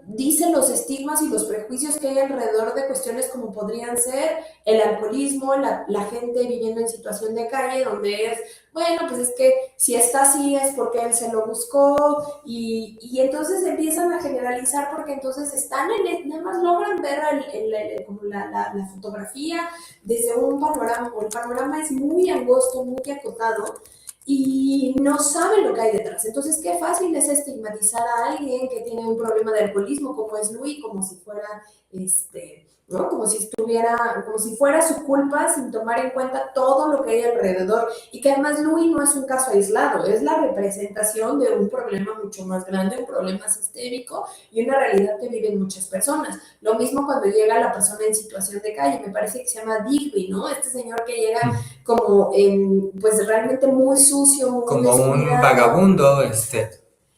dice los estigmas y los prejuicios que hay alrededor de cuestiones como podrían ser el alcoholismo, la gente viviendo en situación de calle, donde es, bueno, pues es que si está así es porque él se lo buscó, y entonces empiezan a generalizar porque entonces están nada más logran ver como la fotografía desde un panorama, o el panorama es muy angosto, muy acotado, y no saben lo que hay detrás. Entonces, qué fácil es estigmatizar a alguien que tiene un problema de alcoholismo, como es Luis, como si fuera, ¿no? Como si estuviera, como si fuera su culpa, sin tomar en cuenta todo lo que hay alrededor. Y que además Luis no es un caso aislado, es la representación de un problema mucho más grande, un problema sistémico y una realidad que viven muchas personas. Lo mismo cuando llega la persona en situación de calle, me parece que se llama Digby, ¿no? Este señor que llega como pues realmente muy sucio, muy como un descuidado. vagabundo,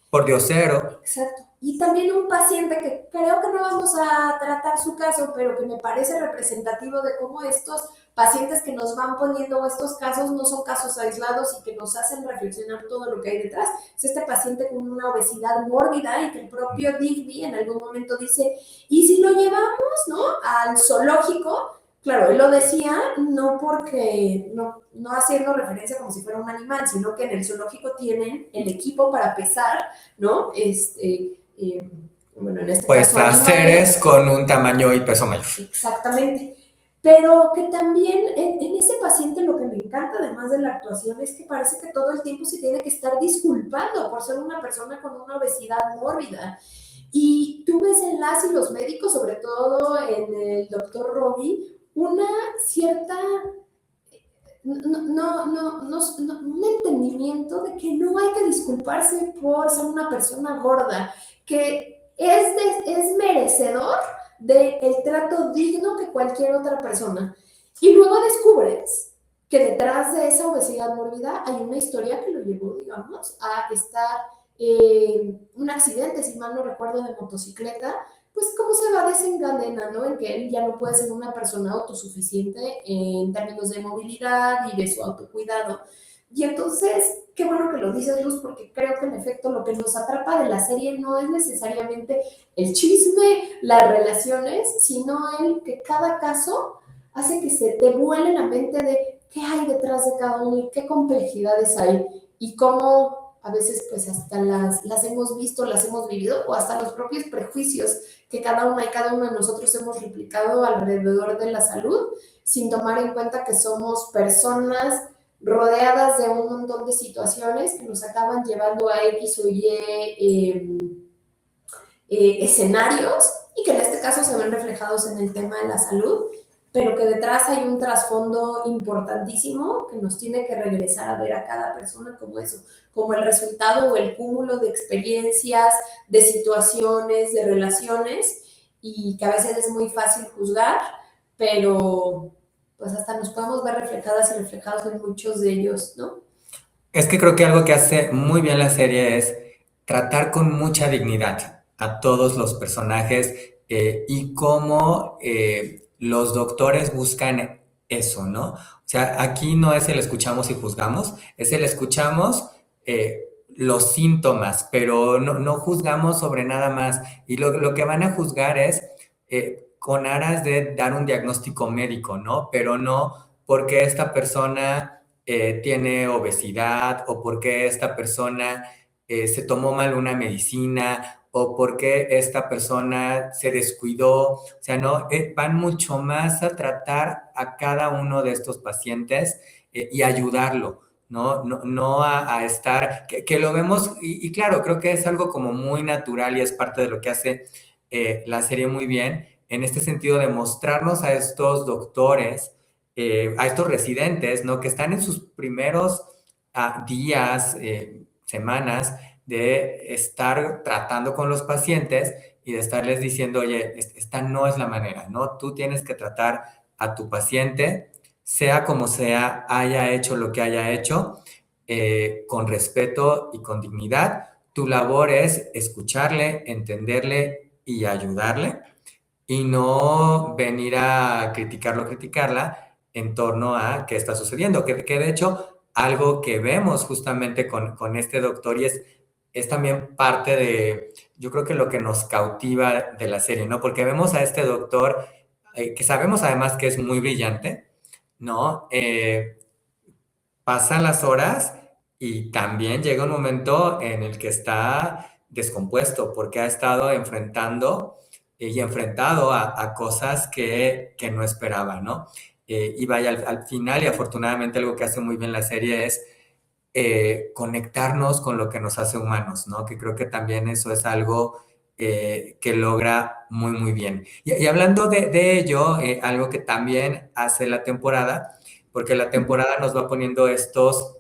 por diosero. Exacto. Y también un paciente que creo que no vamos a tratar su caso, pero que me parece representativo de cómo estos pacientes que nos van poniendo estos casos no son casos aislados y que nos hacen reflexionar todo lo que hay detrás. Es este paciente con una obesidad mórbida y que el propio Digby en algún momento dice, ¿y si lo llevamos, no, al zoológico? Claro, él lo decía no porque, no haciendo referencia como si fuera un animal, sino que en el zoológico tienen el equipo para pesar, ¿no? Bueno, en este Pues caso a animales. seres con un tamaño y peso mayor. Exactamente. Pero que también en ese paciente lo que me encanta, además de la actuación, es que parece que todo el tiempo se tiene que estar disculpando por ser una persona con una obesidad mórbida. Y tú ves en las y los médicos, sobre todo en el doctor Robbie, una cierta, un entendimiento de que no hay que disculparse por ser una persona gorda, que es merecedor del trato digno que cualquier otra persona. Y luego descubres que detrás de esa obesidad mórbida hay una historia que lo llevó, digamos, a estar un accidente, si mal no recuerdo, de motocicleta, pues cómo se va desencadenando en que él ya no puede ser una persona autosuficiente en términos de movilidad y de su autocuidado. Y entonces, qué bueno que lo dices, Luz, porque creo que en efecto lo que nos atrapa de la serie no es necesariamente el chisme, las relaciones, sino el que cada caso hace que se te vuele la mente de qué hay detrás de cada uno y qué complejidades hay y cómo a veces pues hasta las hemos visto, las hemos vivido o hasta los propios prejuicios que cada una y cada uno de nosotros hemos replicado alrededor de la salud sin tomar en cuenta que somos personas rodeadas de un montón de situaciones que nos acaban llevando a X o Y escenarios y que en este caso se ven reflejados en el tema de la salud, pero que detrás hay un trasfondo importantísimo que nos tiene que regresar a ver a cada persona como eso, como el resultado o el cúmulo de experiencias, de situaciones, de relaciones, y que a veces es muy fácil juzgar, pero pues hasta nos podemos ver reflejadas y reflejados en muchos de ellos, ¿no? Es que creo que algo que hace muy bien la serie es tratar con mucha dignidad a todos los personajes y cómo los doctores buscan eso, ¿no? O sea, aquí no es el escuchamos y juzgamos, es el escuchamos los síntomas, pero no juzgamos sobre nada más. Y lo que van a juzgar es con aras de dar un diagnóstico médico, ¿no? Pero no porque esta persona tiene obesidad o porque esta persona se tomó mal una medicina o porque esta persona se descuidó. O sea, no, van mucho más a tratar a cada uno de estos pacientes y ayudarlo. No a estar, que lo vemos, y claro, creo que es algo como muy natural y es parte de lo que hace la serie muy bien, en este sentido de mostrarnos a estos doctores, a estos residentes, ¿no? Que están en sus primeros días, semanas de estar tratando con los pacientes y de estarles diciendo, oye, esta no es la manera, ¿no? Tú tienes que tratar a tu paciente, sea como sea, haya hecho lo que haya hecho, con respeto y con dignidad. Tu labor es escucharle, entenderle y ayudarle y no venir a criticarlo, criticarla en torno a qué está sucediendo. Que de hecho, algo que vemos justamente con este doctor y es es también parte de, yo creo que lo que nos cautiva de la serie, ¿no? Porque vemos a este doctor que sabemos además que es muy brillante, ¿no? Pasan las horas y también llega un momento en el que está descompuesto porque ha estado enfrentando y enfrentado a cosas que no esperaba, ¿no? Y vaya, al final, y afortunadamente algo que hace muy bien la serie es conectarnos con lo que nos hace humanos, ¿no? Que creo que también eso es algo que logra muy, muy bien. Y hablando de ello, algo que también hace la temporada, porque la temporada nos va poniendo estos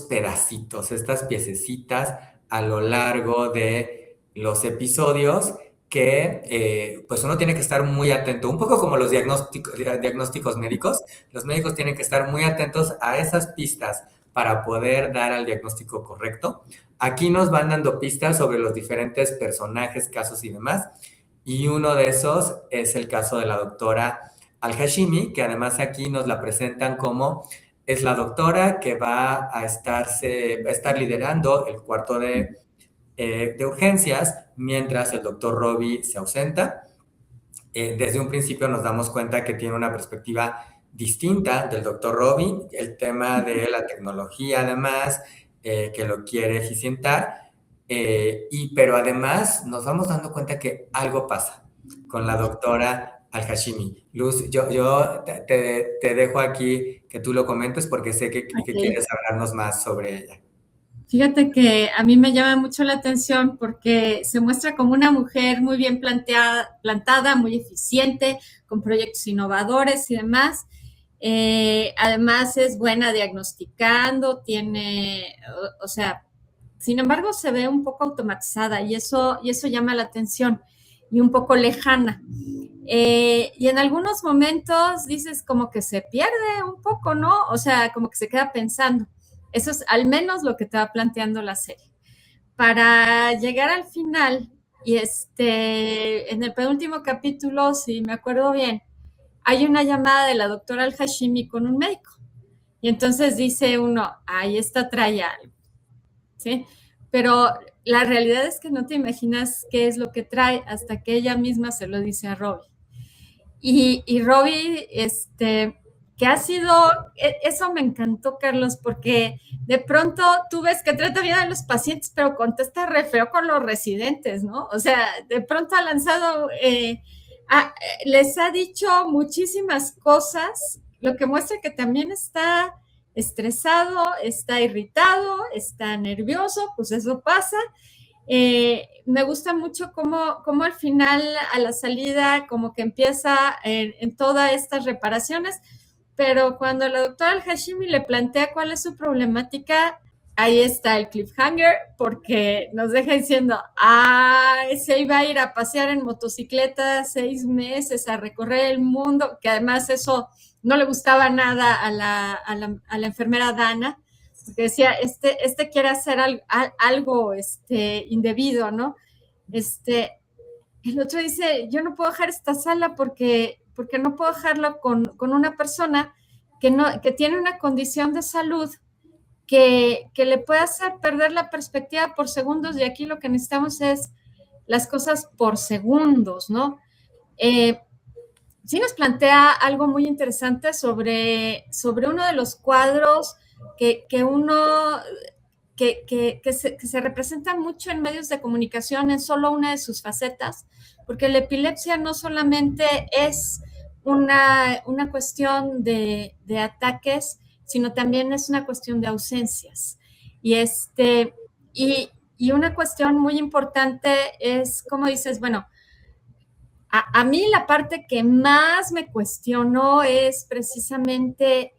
pedacitos, estas piececitas a lo largo de los episodios que pues uno tiene que estar muy atento, un poco como los diagnósticos médicos, los médicos tienen que estar muy atentos a esas pistas para poder dar al diagnóstico correcto. Aquí nos van dando pistas sobre los diferentes personajes, casos y demás, y uno de esos es el caso de la doctora Al-Hashimi, que además aquí nos la presentan como es la doctora que va a estar liderando el cuarto de urgencias mientras el doctor Robbie se ausenta. Desde un principio nos damos cuenta que tiene una perspectiva distinta del doctor Robbie, el tema de la tecnología además, que lo quiere eficientar, pero además nos vamos dando cuenta que algo pasa con la doctora Al-Hashimi. Luz, yo te dejo aquí que tú lo comentes porque sé que Okay. quieres hablarnos más sobre ella. Fíjate que a mí me llama mucho la atención porque se muestra como una mujer muy bien plantada, muy eficiente, con proyectos innovadores y demás. Además es buena diagnosticando, tiene, o sea, sin embargo se ve un poco automatizada y eso llama la atención y un poco lejana. Y en algunos momentos dices como que se pierde un poco, ¿no? O sea, como que se queda pensando. Eso es al menos lo que te va planteando la serie. Para llegar al final, y en el penúltimo capítulo, si me acuerdo bien, hay una llamada de la doctora Al-Hashimi con un médico. Y entonces dice uno, ahí está, trae algo, ¿sí? Pero la realidad es que no te imaginas qué es lo que trae hasta que ella misma se lo dice a Robbie. Y Robbie, que ha sido, eso me encantó, Carlos, porque de pronto tú ves que trata bien a los pacientes, pero contesta re feo con los residentes, ¿no? O sea, de pronto ha lanzado, les ha dicho muchísimas cosas, lo que muestra que también está estresado, está irritado, está nervioso, pues eso pasa. Me gusta mucho cómo al final, a la salida, como que empieza en todas estas reparaciones, pero cuando la doctora Al-Hashimi le plantea cuál es su problemática, ahí está el cliffhanger, porque nos deja diciendo, se iba a ir a pasear en motocicleta 6 meses, a recorrer el mundo, que además eso no le gustaba nada a la enfermera Dana, porque decía, quiere hacer algo indebido, ¿no? El otro dice, yo no puedo dejar esta sala porque no puedo dejarlo con una persona que tiene una condición de salud que le puede hacer perder la perspectiva por segundos, y aquí lo que necesitamos es las cosas por segundos, ¿no? Sí nos plantea algo muy interesante sobre uno de los cuadros que se representa mucho en medios de comunicación en solo una de sus facetas, porque la epilepsia no solamente es una cuestión de ataques, sino también es una cuestión de ausencias. Y, y una cuestión muy importante es, como dices, bueno, a mí la parte que más me cuestionó es precisamente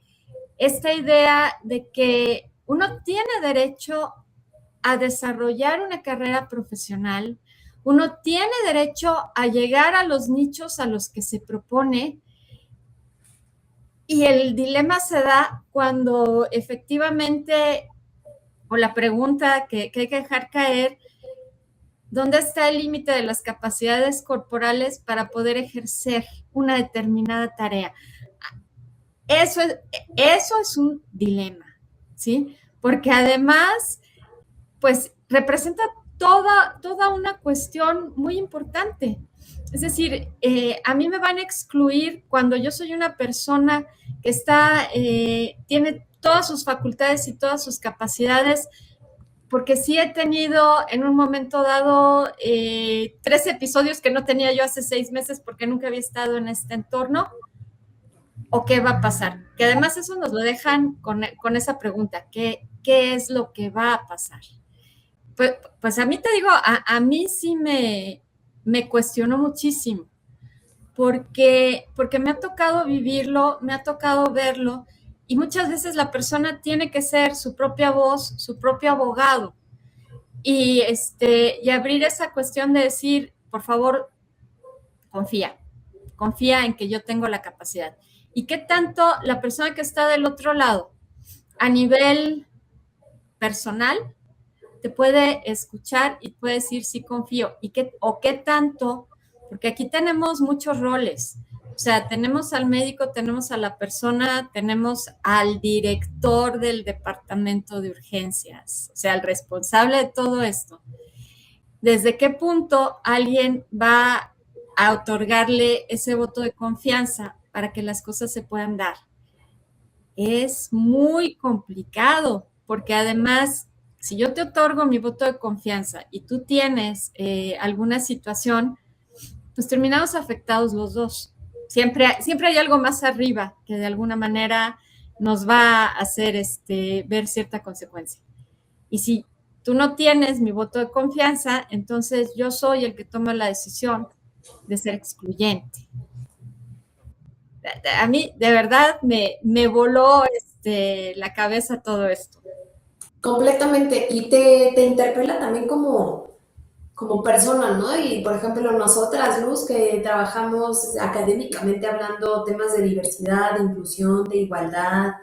esta idea de que uno tiene derecho a desarrollar una carrera profesional, uno tiene derecho a llegar a los nichos a los que se propone, y el dilema se da cuando efectivamente, o la pregunta que hay que dejar caer, ¿dónde está el límite de las capacidades corporales para poder ejercer una determinada tarea? Eso es un dilema, ¿sí? Porque además pues representa toda una cuestión muy importante. Es decir, a mí me van a excluir cuando yo soy una persona que tiene todas sus facultades y todas sus capacidades, porque sí he tenido en un momento dado 3 episodios que no tenía yo hace 6 meses porque nunca había estado en este entorno. ¿O qué va a pasar? Que además eso nos lo dejan con esa pregunta, ¿qué es lo que va a pasar? Pues a mí te digo, a mí sí me cuestionó muchísimo, porque me ha tocado vivirlo, me ha tocado verlo, y muchas veces la persona tiene que ser su propia voz, su propio abogado, y abrir esa cuestión de decir, por favor, confía en que yo tengo la capacidad. ¿Y qué tanto la persona que está del otro lado, a nivel personal, te puede escuchar y puede decir sí confío? ¿O qué tanto? Porque aquí tenemos muchos roles. O sea, tenemos al médico, tenemos a la persona, tenemos al director del departamento de urgencias, o sea, el responsable de todo esto. ¿Desde qué punto alguien va a otorgarle ese voto de confianza para que las cosas se puedan dar? Es muy complicado, porque además, si yo te otorgo mi voto de confianza y tú tienes alguna situación, pues terminamos afectados los dos. Siempre hay algo más arriba que de alguna manera nos va a hacer ver cierta consecuencia. Y si tú no tienes mi voto de confianza, entonces yo soy el que toma la decisión de ser excluyente. A mí, de verdad, me voló la cabeza todo esto. Completamente. Y te interpela también como persona, ¿no? Y por ejemplo, nosotras, Luz, que trabajamos académicamente hablando temas de diversidad, de inclusión, de igualdad,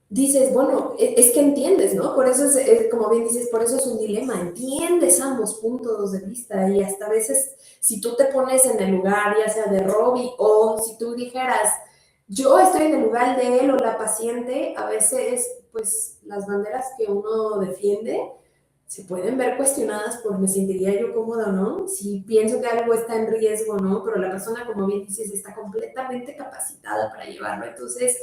dices, bueno, es que entiendes, ¿no? Por eso como bien dices, por eso es un dilema, entiendes ambos puntos de vista y hasta a veces si tú te pones en el lugar, ya sea de Robbie o si tú dijeras, yo estoy en el lugar de él o la paciente, a veces pues las banderas que uno defiende se pueden ver cuestionadas por me sentiría yo cómoda o no, si pienso que algo está en riesgo o no, pero la persona, como bien dices, está completamente capacitada para llevarlo. Entonces,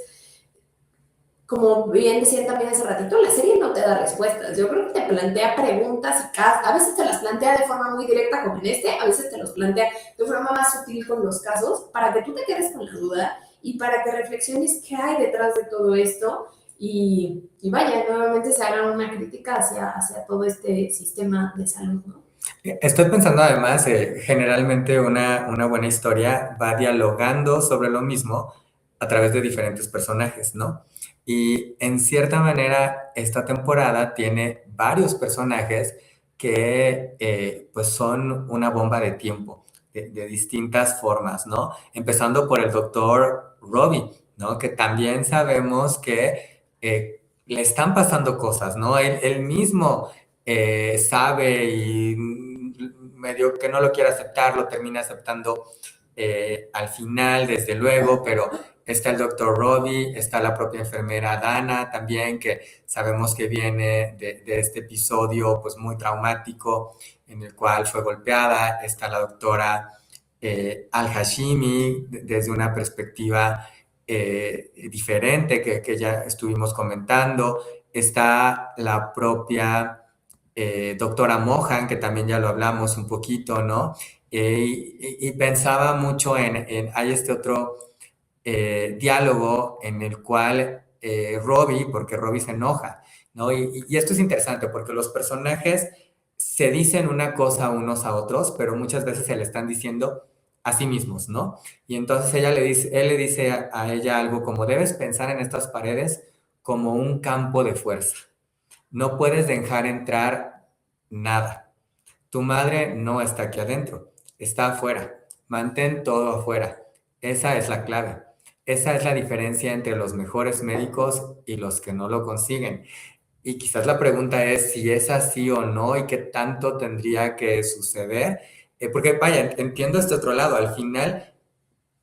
como bien decían también hace ratito, la serie no te da respuestas. Yo creo que te plantea preguntas y a veces te las plantea de forma muy directa como en a veces te los plantea de forma más sutil con los casos para que tú te quedes con la duda y para que reflexiones qué hay detrás de todo esto y vaya, nuevamente se haga una crítica hacia todo este sistema de salud, ¿no? Estoy pensando además, generalmente una buena historia va dialogando sobre lo mismo a través de diferentes personajes, ¿no? Y en cierta manera, esta temporada tiene varios personajes que pues son una bomba de tiempo, de distintas formas, ¿no? Empezando por el doctor Robbie, ¿no? Que también sabemos que le están pasando cosas, ¿no? Él mismo sabe y medio que no lo quiere aceptar, lo termina aceptando al final, desde luego, pero está el doctor Robbie, está la propia enfermera Dana también, que sabemos que viene de este episodio pues muy traumático en el cual fue golpeada, está la doctora Al-Hashimi desde una perspectiva diferente que ya estuvimos comentando, está la propia doctora Mohan, que también ya lo hablamos un poquito, ¿no? Y pensaba mucho hay este otro diálogo en el cual Robbie, porque Robbie se enoja, ¿no? Y esto es interesante porque los personajes se dicen una cosa unos a otros, pero muchas veces se le están diciendo a sí mismos, ¿no? Y entonces él le dice a ella algo como, debes pensar en estas paredes como un campo de fuerza. No puedes dejar entrar nada. Tu madre no está aquí adentro, está afuera. Mantén todo afuera. Esa es la clave. Esa es la diferencia entre los mejores médicos y los que no lo consiguen. Y quizás la pregunta es si es así o no y qué tanto tendría que suceder. Porque vaya, entiendo este otro lado. Al final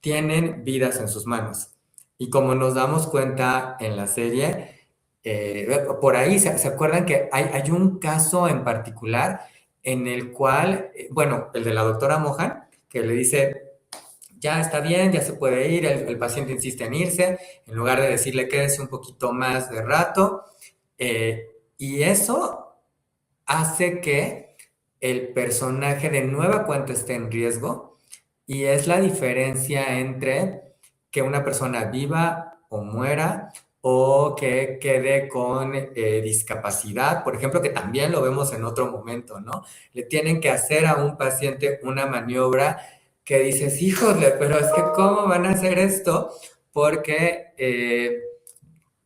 tienen vidas en sus manos. Y como nos damos cuenta en la serie, por ahí, ¿se acuerdan que hay un caso en particular en el cual, bueno, el de la doctora Mohan, que le dice, ya está bien, ya se puede ir, el paciente insiste en irse, en lugar de decirle quédese un poquito más de rato, y eso hace que el personaje de nueva cuenta esté en riesgo, y es la diferencia entre que una persona viva o muera, o que quede con discapacidad, por ejemplo, que también lo vemos en otro momento, ¿no? Le tienen que hacer a un paciente una maniobra que dices, híjole, pero es que ¿cómo van a hacer esto? Porque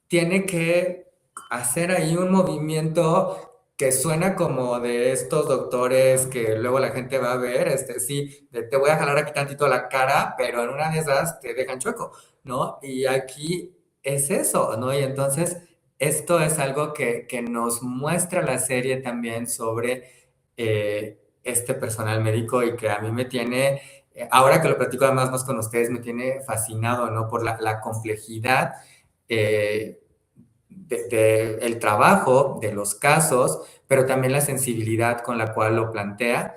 tiene que hacer ahí un movimiento que suena como de estos doctores que luego la gente va a ver, sí, te voy a jalar aquí tantito la cara, pero en una de esas te dejan chueco, ¿no? Y aquí es eso, ¿no? Y entonces esto es algo que nos muestra la serie también sobre este personal médico y que a mí me tiene, ahora que lo platico además más con ustedes, me tiene fascinado, ¿no? Por la complejidad eh, el trabajo, de los casos, pero también la sensibilidad con la cual lo plantea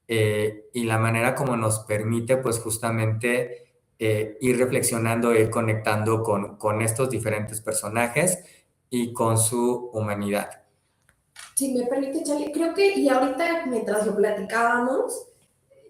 y la manera como nos permite, pues justamente ir reflexionando, ir conectando con estos diferentes personajes y con su humanidad. Si me permite, Charlie, creo que, y ahorita mientras lo platicábamos,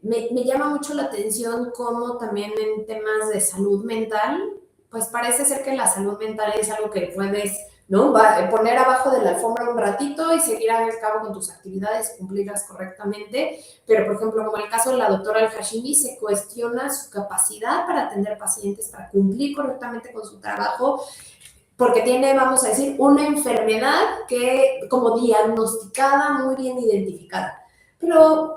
me llama mucho la atención cómo también en temas de salud mental, pues parece ser que la salud mental es algo que puedes, ¿no? Poner abajo de la alfombra un ratito y seguir al cabo con tus actividades, cumplirlas correctamente. Pero, por ejemplo, como el caso de la doctora Al-Hashimi, se cuestiona su capacidad para atender pacientes, para cumplir correctamente con su trabajo, porque tiene, vamos a decir, una enfermedad que como diagnosticada, muy bien identificada. Pero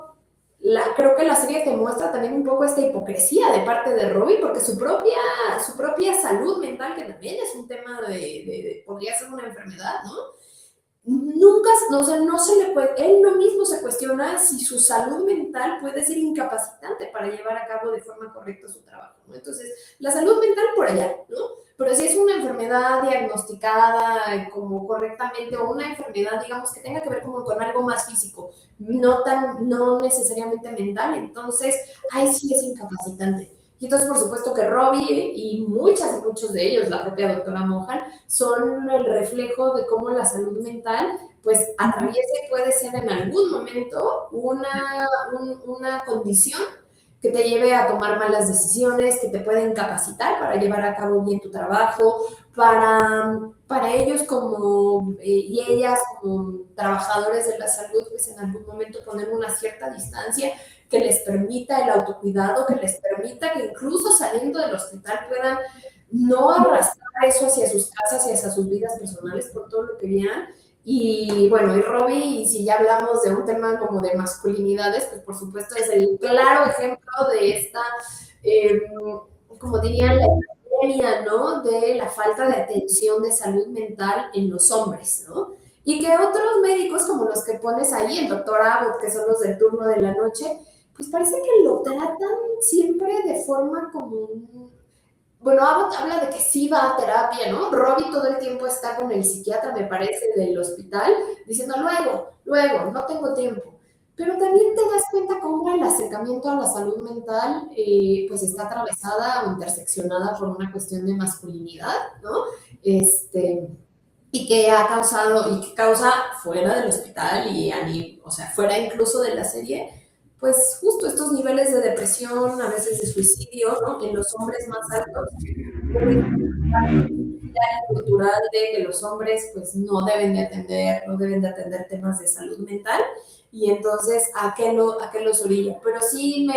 creo que la serie te muestra también un poco esta hipocresía de parte de Robbie, porque su propia salud mental, que también es un tema podría ser una enfermedad, ¿no? Nunca, no, no se le puede, él no mismo se cuestiona si su salud mental puede ser incapacitante para llevar a cabo de forma correcta su trabajo, ¿no? Entonces, la salud mental por allá, ¿no? Pero si es una enfermedad diagnosticada como correctamente o una enfermedad, digamos, que tenga que ver como con algo más físico, no necesariamente mental, entonces, ahí sí es incapacitante. Y entonces, por supuesto que Robbie y muchos de ellos, la propia doctora Mohan, son el reflejo de cómo la salud mental, pues, atraviesa y puede ser en algún momento una condición que te lleve a tomar malas decisiones, que te puede incapacitar para llevar a cabo bien tu trabajo, para ellos y ellas como trabajadores de la salud, pues en algún momento poner una cierta distancia que les permita el autocuidado, que les permita que incluso saliendo del hospital puedan no arrastrar eso hacia sus casas y hacia sus vidas personales por todo lo que vean. Y bueno, y Robbie, y si ya hablamos de un tema como de masculinidades, pues por supuesto es el claro ejemplo de esta, como dirían, la epidemia, ¿no? De la falta de atención de salud mental en los hombres, ¿no? Y que otros médicos, como los que pones ahí, el doctor Abbott, que son los del turno de la noche, pues parece que lo tratan siempre de forma como bueno, Abbott habla de que sí va a terapia, ¿no? Robbie todo el tiempo está con el psiquiatra, me parece, del hospital, diciendo luego, no tengo tiempo. Pero también te das cuenta cómo el acercamiento a la salud mental pues está atravesada o interseccionada por una cuestión de masculinidad, ¿no? Y que ha causado, y que causa fuera del hospital o sea, fuera incluso de la serie, pues justo estos niveles de depresión, a veces de suicidio, ¿no? En los hombres más altos, cultural de que los hombres pues no deben de atender temas de salud mental, y entonces ¿a qué los orilla? Pero sí me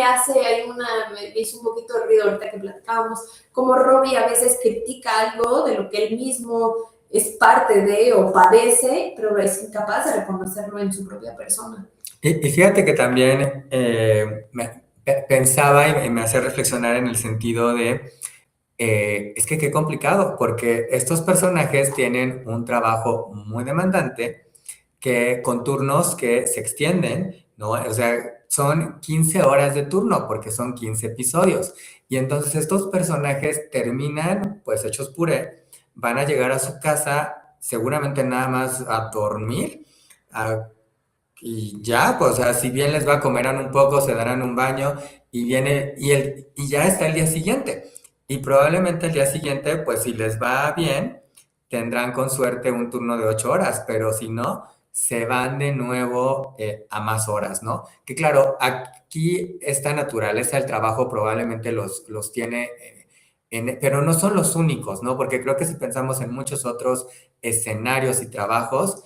hizo un poquito de ruido ahorita que platicábamos, como Robbie a veces critica algo de lo que él mismo es parte de o padece, pero es incapaz de reconocerlo en su propia persona. Y fíjate que también pensaba y me hace reflexionar en el sentido de, es que qué complicado, porque estos personajes tienen un trabajo muy demandante, con turnos que se extienden, ¿no? O sea, son 15 horas de turno porque son 15 episodios. Y entonces estos personajes terminan, pues, hechos puré, van a llegar a su casa seguramente nada más a dormir, a y ya, pues, o sea, si bien les va, comerán un poco, se darán un baño y ya está el día siguiente. Y probablemente el día siguiente, pues si les va bien, tendrán con suerte un turno de 8 horas, pero si no, se van de nuevo a más horas, ¿no? Que claro, aquí esta naturaleza del trabajo probablemente los tiene, pero no son los únicos, ¿no? Porque creo que si pensamos en muchos otros escenarios y trabajos,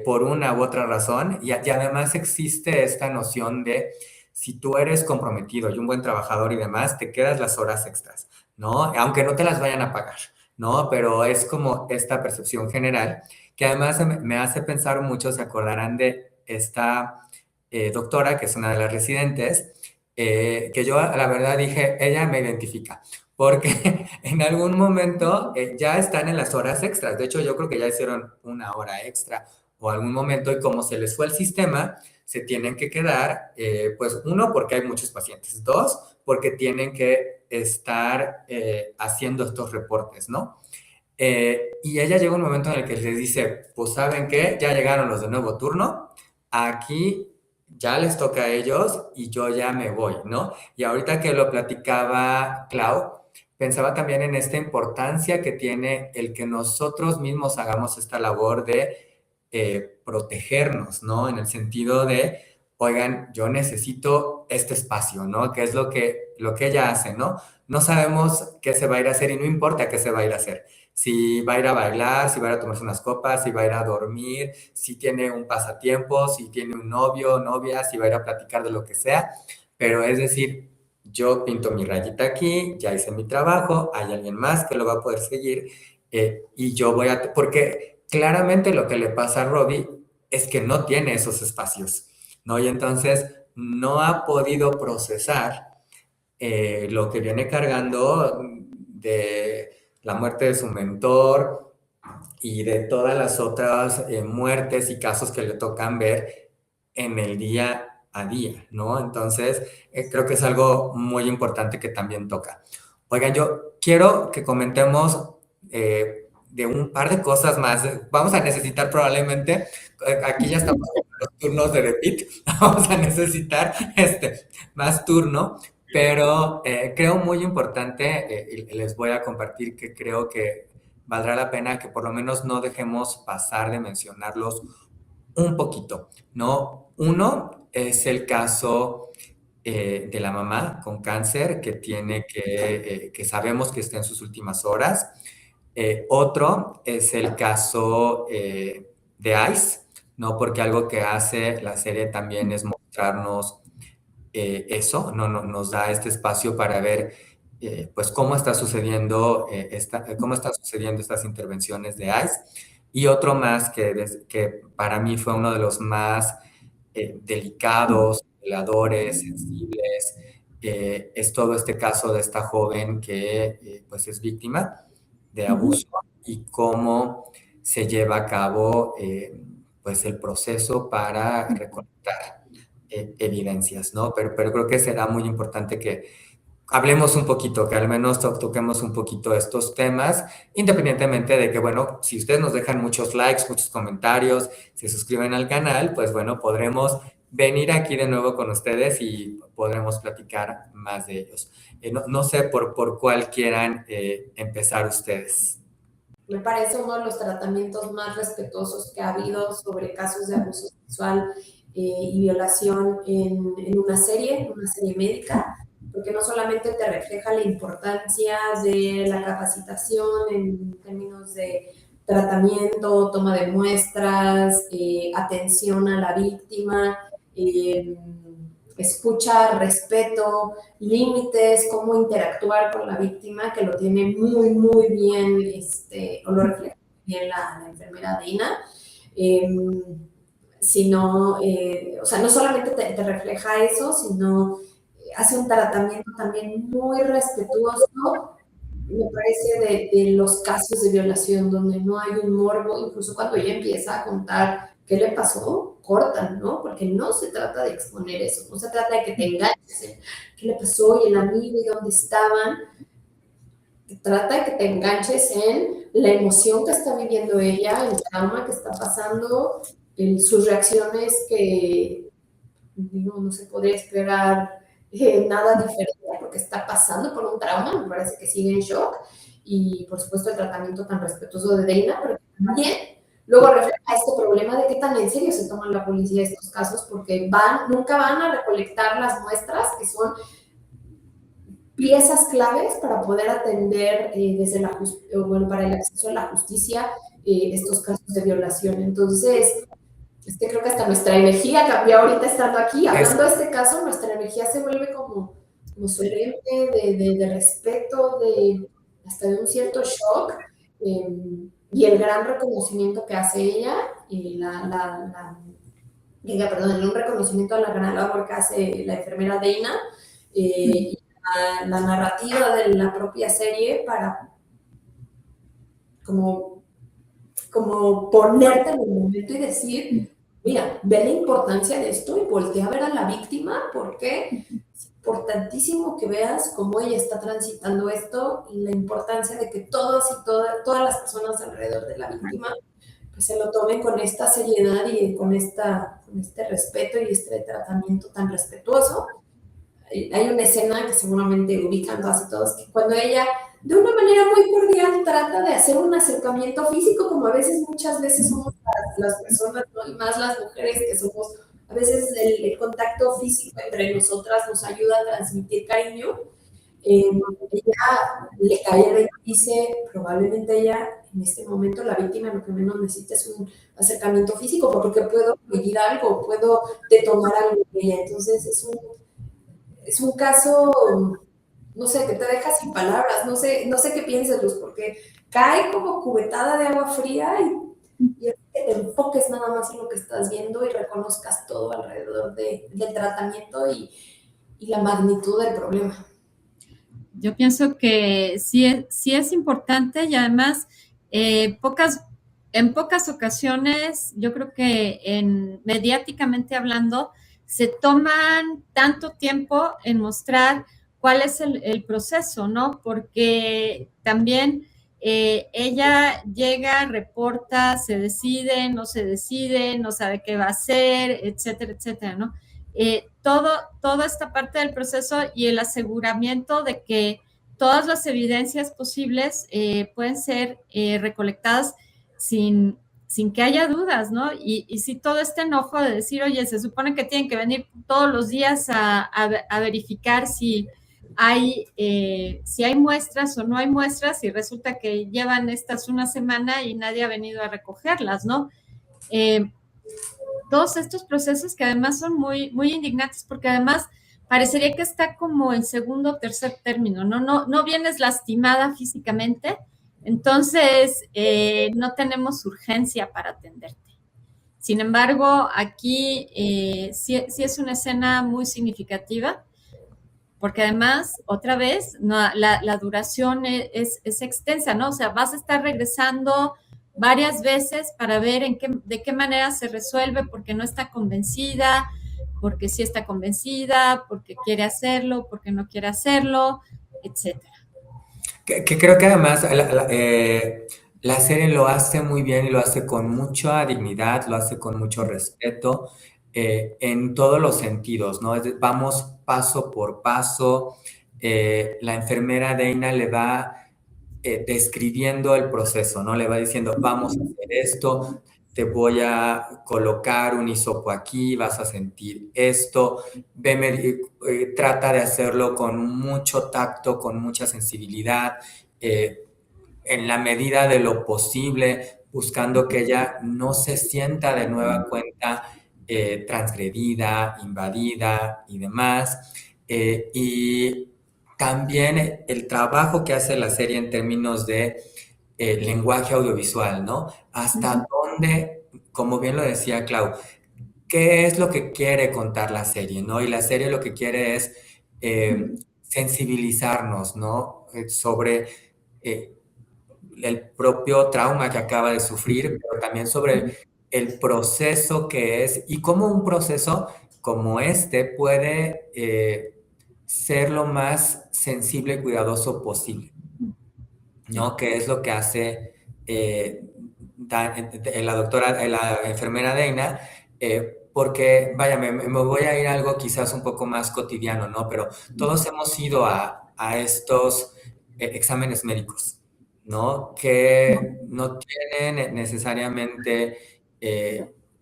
por una u otra razón. Y además existe esta noción de si tú eres comprometido y un buen trabajador y demás, te quedas las horas extras, ¿no? Aunque no te las vayan a pagar, ¿no? Pero es como esta percepción general que además me hace pensar mucho, se acordarán de esta doctora, que es una de las residentes, que yo la verdad dije, ella me identifica, porque en algún momento ya están en las horas extras. De hecho, yo creo que ya hicieron una hora extra o algún momento y como se les fue el sistema, se tienen que quedar, pues uno, porque hay muchos pacientes, dos, porque tienen que estar haciendo estos reportes, ¿no? Y ella llega un momento en el que les dice, pues ¿saben qué? Ya llegaron los de nuevo turno, aquí ya les toca a ellos y yo ya me voy, ¿no? Y ahorita que lo platicaba Clau, pensaba también en esta importancia que tiene el que nosotros mismos hagamos esta labor de protegernos, ¿no? En el sentido de, oigan, yo necesito este espacio, ¿no? Que es lo que ella hace, ¿no? No sabemos qué se va a ir a hacer y no importa qué se va a ir a hacer. Si va a ir a bailar, si va a ir a tomarse unas copas, si va a ir a dormir, si tiene un pasatiempo, si tiene un novio, novia, si va a ir a platicar de lo que sea. Pero es decir, yo pinto mi rayita aquí, ya hice mi trabajo, hay alguien más que lo va a poder seguir y yo voy a... Porque claramente lo que le pasa a Robbie es que no tiene esos espacios, ¿no? Y entonces no ha podido procesar lo que viene cargando de la muerte de su mentor y de todas las otras muertes y casos que le tocan ver en el día a día, ¿no? Entonces, creo que es algo muy importante que también toca. Oigan, yo quiero que comentemos de un par de cosas más. Vamos a necesitar probablemente, aquí ya estamos en los turnos de repeat, vamos a necesitar más turno, pero creo muy importante, y les voy a compartir que creo que valdrá la pena que por lo menos no dejemos pasar de mencionarlos un poquito, ¿no? Uno es el caso de la mamá con cáncer que sabemos que está en sus últimas horas. Otro es el caso de Ice, ¿no? Porque algo que hace la serie también es mostrarnos eso, nos da este espacio para ver pues cómo está sucediendo cómo están sucediendo estas intervenciones de ICE. Y otro más que para mí fue uno de los más delicados, reveladores, sensibles, es todo este caso de esta joven que pues es víctima de abuso y cómo se lleva a cabo pues el proceso para recolectar evidencias, ¿no? Pero creo que será muy importante que hablemos un poquito, que al menos toquemos un poquito estos temas, independientemente de que, bueno, si ustedes nos dejan muchos likes, muchos comentarios, se suscriben al canal, pues bueno, podremos venir aquí de nuevo con ustedes y podremos platicar más de ellos. No sé por cuál quieran empezar ustedes. Me parece uno de los tratamientos más respetuosos que ha habido sobre casos de abuso sexual y violación en una serie médica, porque no solamente te refleja la importancia de la capacitación en términos de tratamiento, toma de muestras, atención a la víctima, escucha, respeto, límites, cómo interactuar con la víctima, que lo tiene muy, muy bien, o lo refleja bien la enfermera Dina. Sino, o sea, no solamente te refleja eso, sino hace un tratamiento también muy respetuoso, me parece, de los casos de violación, donde no hay un morbo, incluso cuando ella empieza a contar qué le pasó, cortan, ¿no? Porque no se trata de exponer eso, no se trata de que te enganches, qué le pasó y el amigo y dónde estaban. trata de que te enganches en la emoción que está viviendo ella, el trauma que está pasando, sus reacciones que no se podría esperar nada diferente porque está pasando por un trauma, me parece que sigue en shock, y por supuesto el tratamiento tan respetuoso de Dana, pero también luego refleja este problema de qué tan en serio se toman la policía estos casos, porque nunca van a recolectar las muestras que son piezas claves para poder atender para el acceso a la justicia estos casos de violación. Entonces, creo que hasta nuestra energía cambió ahorita estando aquí. Hablando de este caso, nuestra energía se vuelve como solemne, de respeto, hasta de un cierto shock, y el gran reconocimiento que hace ella, un reconocimiento a la gran labor que hace la enfermera Dana, y la narrativa de la propia serie para como ponerte en el momento y decir, mira, ve la importancia de esto y voltea a ver a la víctima, porque es importantísimo que veas cómo ella está transitando esto y la importancia de que todas las personas alrededor de la víctima pues se lo tomen con esta seriedad y con este respeto y este tratamiento tan respetuoso. Hay una escena que seguramente ubican todos, que cuando ella, de una manera muy cordial, trata de hacer un acercamiento físico, como muchas veces somos las personas, ¿no? Y más las mujeres que somos, a veces el contacto físico entre nosotras nos ayuda a transmitir cariño. Ella le cae y dice, probablemente ella, en este momento, la víctima lo que menos necesita es un acercamiento físico, porque puedo medir algo, puedo detonar algo de ella. Entonces es un caso, no sé, que te deja sin palabras, no sé qué piensas, Luz, porque cae como cubetada de agua fría y es que te enfoques nada más en lo que estás viendo y reconozcas todo alrededor del tratamiento y la magnitud del problema. Yo pienso que sí es importante, y además en pocas ocasiones, yo creo que mediáticamente hablando, se toman tanto tiempo en mostrar cuál es el proceso, ¿no? Porque también ella llega, reporta, se decide, no se decide, no sabe qué va a hacer, etcétera, etcétera, ¿no? Toda esta parte del proceso y el aseguramiento de que todas las evidencias posibles pueden ser recolectadas sin que haya dudas, ¿no? Y si todo este enojo de decir, oye, se supone que tienen que venir todos los días a verificar si hay muestras o no hay muestras, y resulta que llevan estas una semana y nadie ha venido a recogerlas, ¿no? Todos estos procesos que además son muy, muy indignantes, porque además parecería que está como en segundo o tercer término, ¿no? No vienes lastimada físicamente, entonces no tenemos urgencia para atenderte. Sin embargo, aquí sí es una escena muy significativa, porque además, otra vez, no, la duración es extensa, ¿no? O sea, vas a estar regresando varias veces para ver de qué manera se resuelve, porque no está convencida, porque sí está convencida, porque quiere hacerlo, porque no quiere hacerlo, etcétera. Que creo que además la serie lo hace muy bien y lo hace con mucha dignidad, lo hace con mucho respeto en todos los sentidos, ¿no? Vamos paso por paso. La enfermera Dana le va describiendo el proceso, ¿no? Le va diciendo, vamos a hacer esto, te voy a colocar un hisopo aquí, vas a sentir esto, trata de hacerlo con mucho tacto, con mucha sensibilidad, en la medida de lo posible, buscando que ella no se sienta de nueva cuenta transgredida, invadida y demás. Y también el trabajo que hace la serie en términos de lenguaje audiovisual, ¿no? Hasta dónde, como bien lo decía Clau, ¿qué es lo que quiere contar la serie, ¿no? Y la serie lo que quiere es sensibilizarnos, ¿no? Sobre el propio trauma que acaba de sufrir, pero también sobre el proceso que es y cómo un proceso como este puede ser lo más sensible y cuidadoso posible. ¿no? Que es lo que hace la doctora, la enfermera Deina, porque, vaya, me voy a ir a algo quizás un poco más cotidiano, ¿no? Pero todos hemos ido a estos exámenes médicos, ¿no? Que no tienen necesariamente,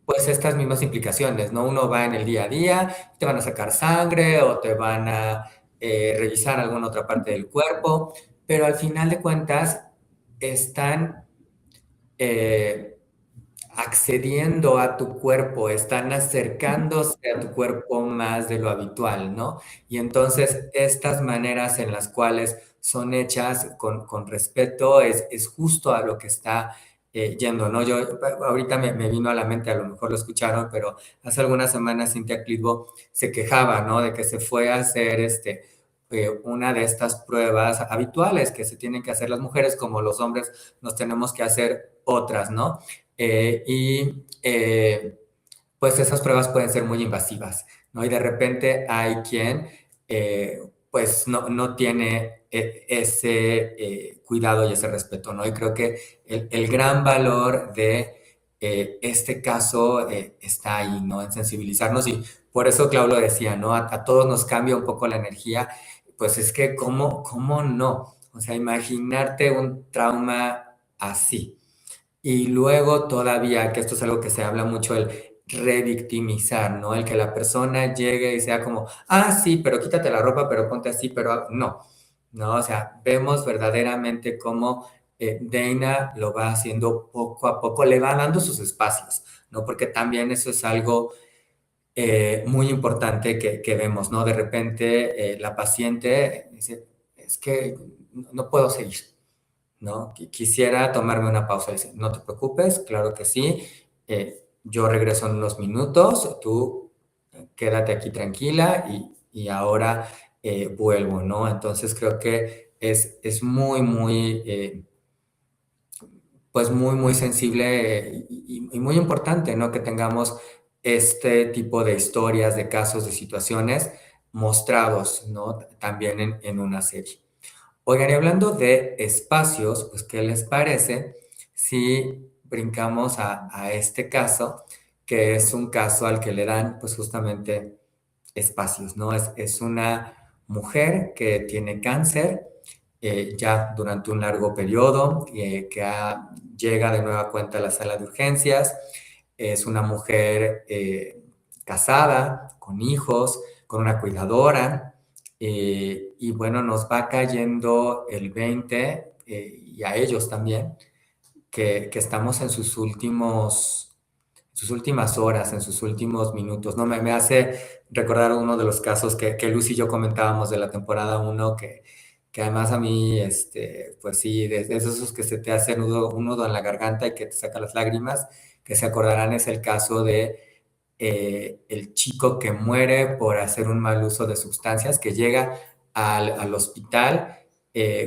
pues, estas mismas implicaciones, ¿no? Uno va en el día a día, te van a sacar sangre o te van a revisar alguna otra parte del cuerpo, pero al final de cuentas están eh, accediendo a tu cuerpo, están acercándose a tu cuerpo más de lo habitual, ¿no? Y entonces estas maneras en las cuales son hechas con respeto es justo a lo que está yendo, ¿no? Yo ahorita me vino a la mente, a lo mejor lo escucharon, pero hace algunas semanas Cintia Clitbo se quejaba, ¿no? De que se fue a hacer una de estas pruebas habituales que se tienen que hacer las mujeres, como los hombres nos tenemos que hacer otras, ¿no? Y pues esas pruebas pueden ser muy invasivas, ¿no? Y de repente hay quien pues no tiene ese cuidado y ese respeto, ¿no? Y creo que el gran valor de este caso está ahí, ¿no? En sensibilizarnos y por eso Claudio decía, ¿no? A todos nos cambia un poco la energía, pues es que ¿cómo no? O sea, imaginarte un trauma así. Y luego todavía, que esto es algo que se habla mucho, el revictimizar, ¿no? El que la persona llegue y sea como, ah, sí, pero quítate la ropa, pero ponte así, pero no, ¿no? O sea, vemos verdaderamente cómo Dana lo va haciendo poco a poco, le va dando sus espacios, ¿no? Porque también eso es algo muy importante que vemos, ¿no? De repente la paciente dice, es que no puedo seguir, ¿no? Quisiera tomarme una pausa. Dice, no te preocupes, claro que sí. Yo regreso en unos minutos, tú quédate aquí tranquila y ahora vuelvo, ¿no? Entonces creo que es muy, pues muy sensible y muy importante, ¿no? Que tengamos este tipo de historias, de casos, de situaciones mostrados, ¿no? También en una serie. Oigan, y hablando de espacios, pues, ¿qué les parece si brincamos a este caso, que es un caso al que le dan, pues, justamente espacios, ¿no? Es una mujer que tiene cáncer ya durante un largo periodo, llega de nueva cuenta a la sala de urgencias, es una mujer casada, con hijos, con una cuidadora, y bueno, nos va cayendo el 20, y a ellos también, que estamos en sus últimas horas, en sus últimos minutos, ¿no? Me hace recordar uno de los casos que Lucy y yo comentábamos de la temporada uno que además a mí, pues sí, de esos que se te hace un nudo en la garganta y que te saca las lágrimas, que se acordarán es el caso de el chico que muere por hacer un mal uso de sustancias, que llega al hospital.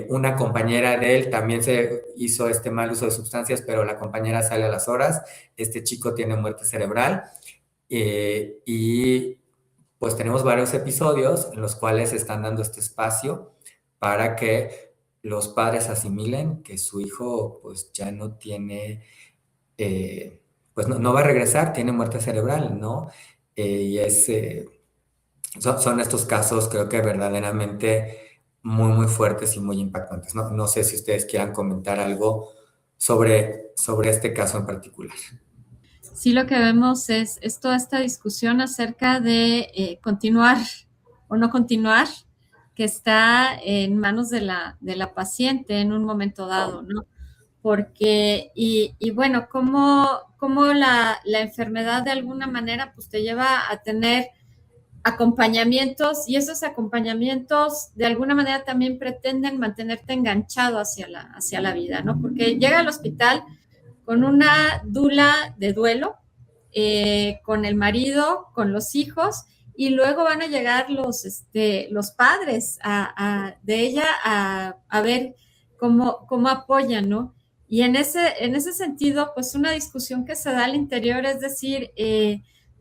Una compañera de él también se hizo este mal uso de sustancias, pero la compañera sale a las horas. Este chico tiene muerte cerebral y pues tenemos varios episodios en los cuales están dando este espacio para que los padres asimilen que su hijo pues ya no tiene pues no va a regresar, tiene muerte cerebral, ¿no? Y son estos casos creo que verdaderamente muy fuertes y muy impactantes. No sé si ustedes quieran comentar algo sobre este caso en particular. Sí, lo que vemos es toda esta discusión acerca de continuar o no continuar, que está en manos de la paciente en un momento dado, ¿no? Porque, y bueno, cómo la enfermedad de alguna manera pues te lleva a tener acompañamientos y esos acompañamientos de alguna manera también pretenden mantenerte enganchado hacia la vida, ¿no? Porque llega al hospital con una dula de duelo, con el marido, con los hijos, y luego van a llegar los padres de ella a ver cómo apoyan, ¿no? Y en ese sentido, pues una discusión que se da al interior es decir,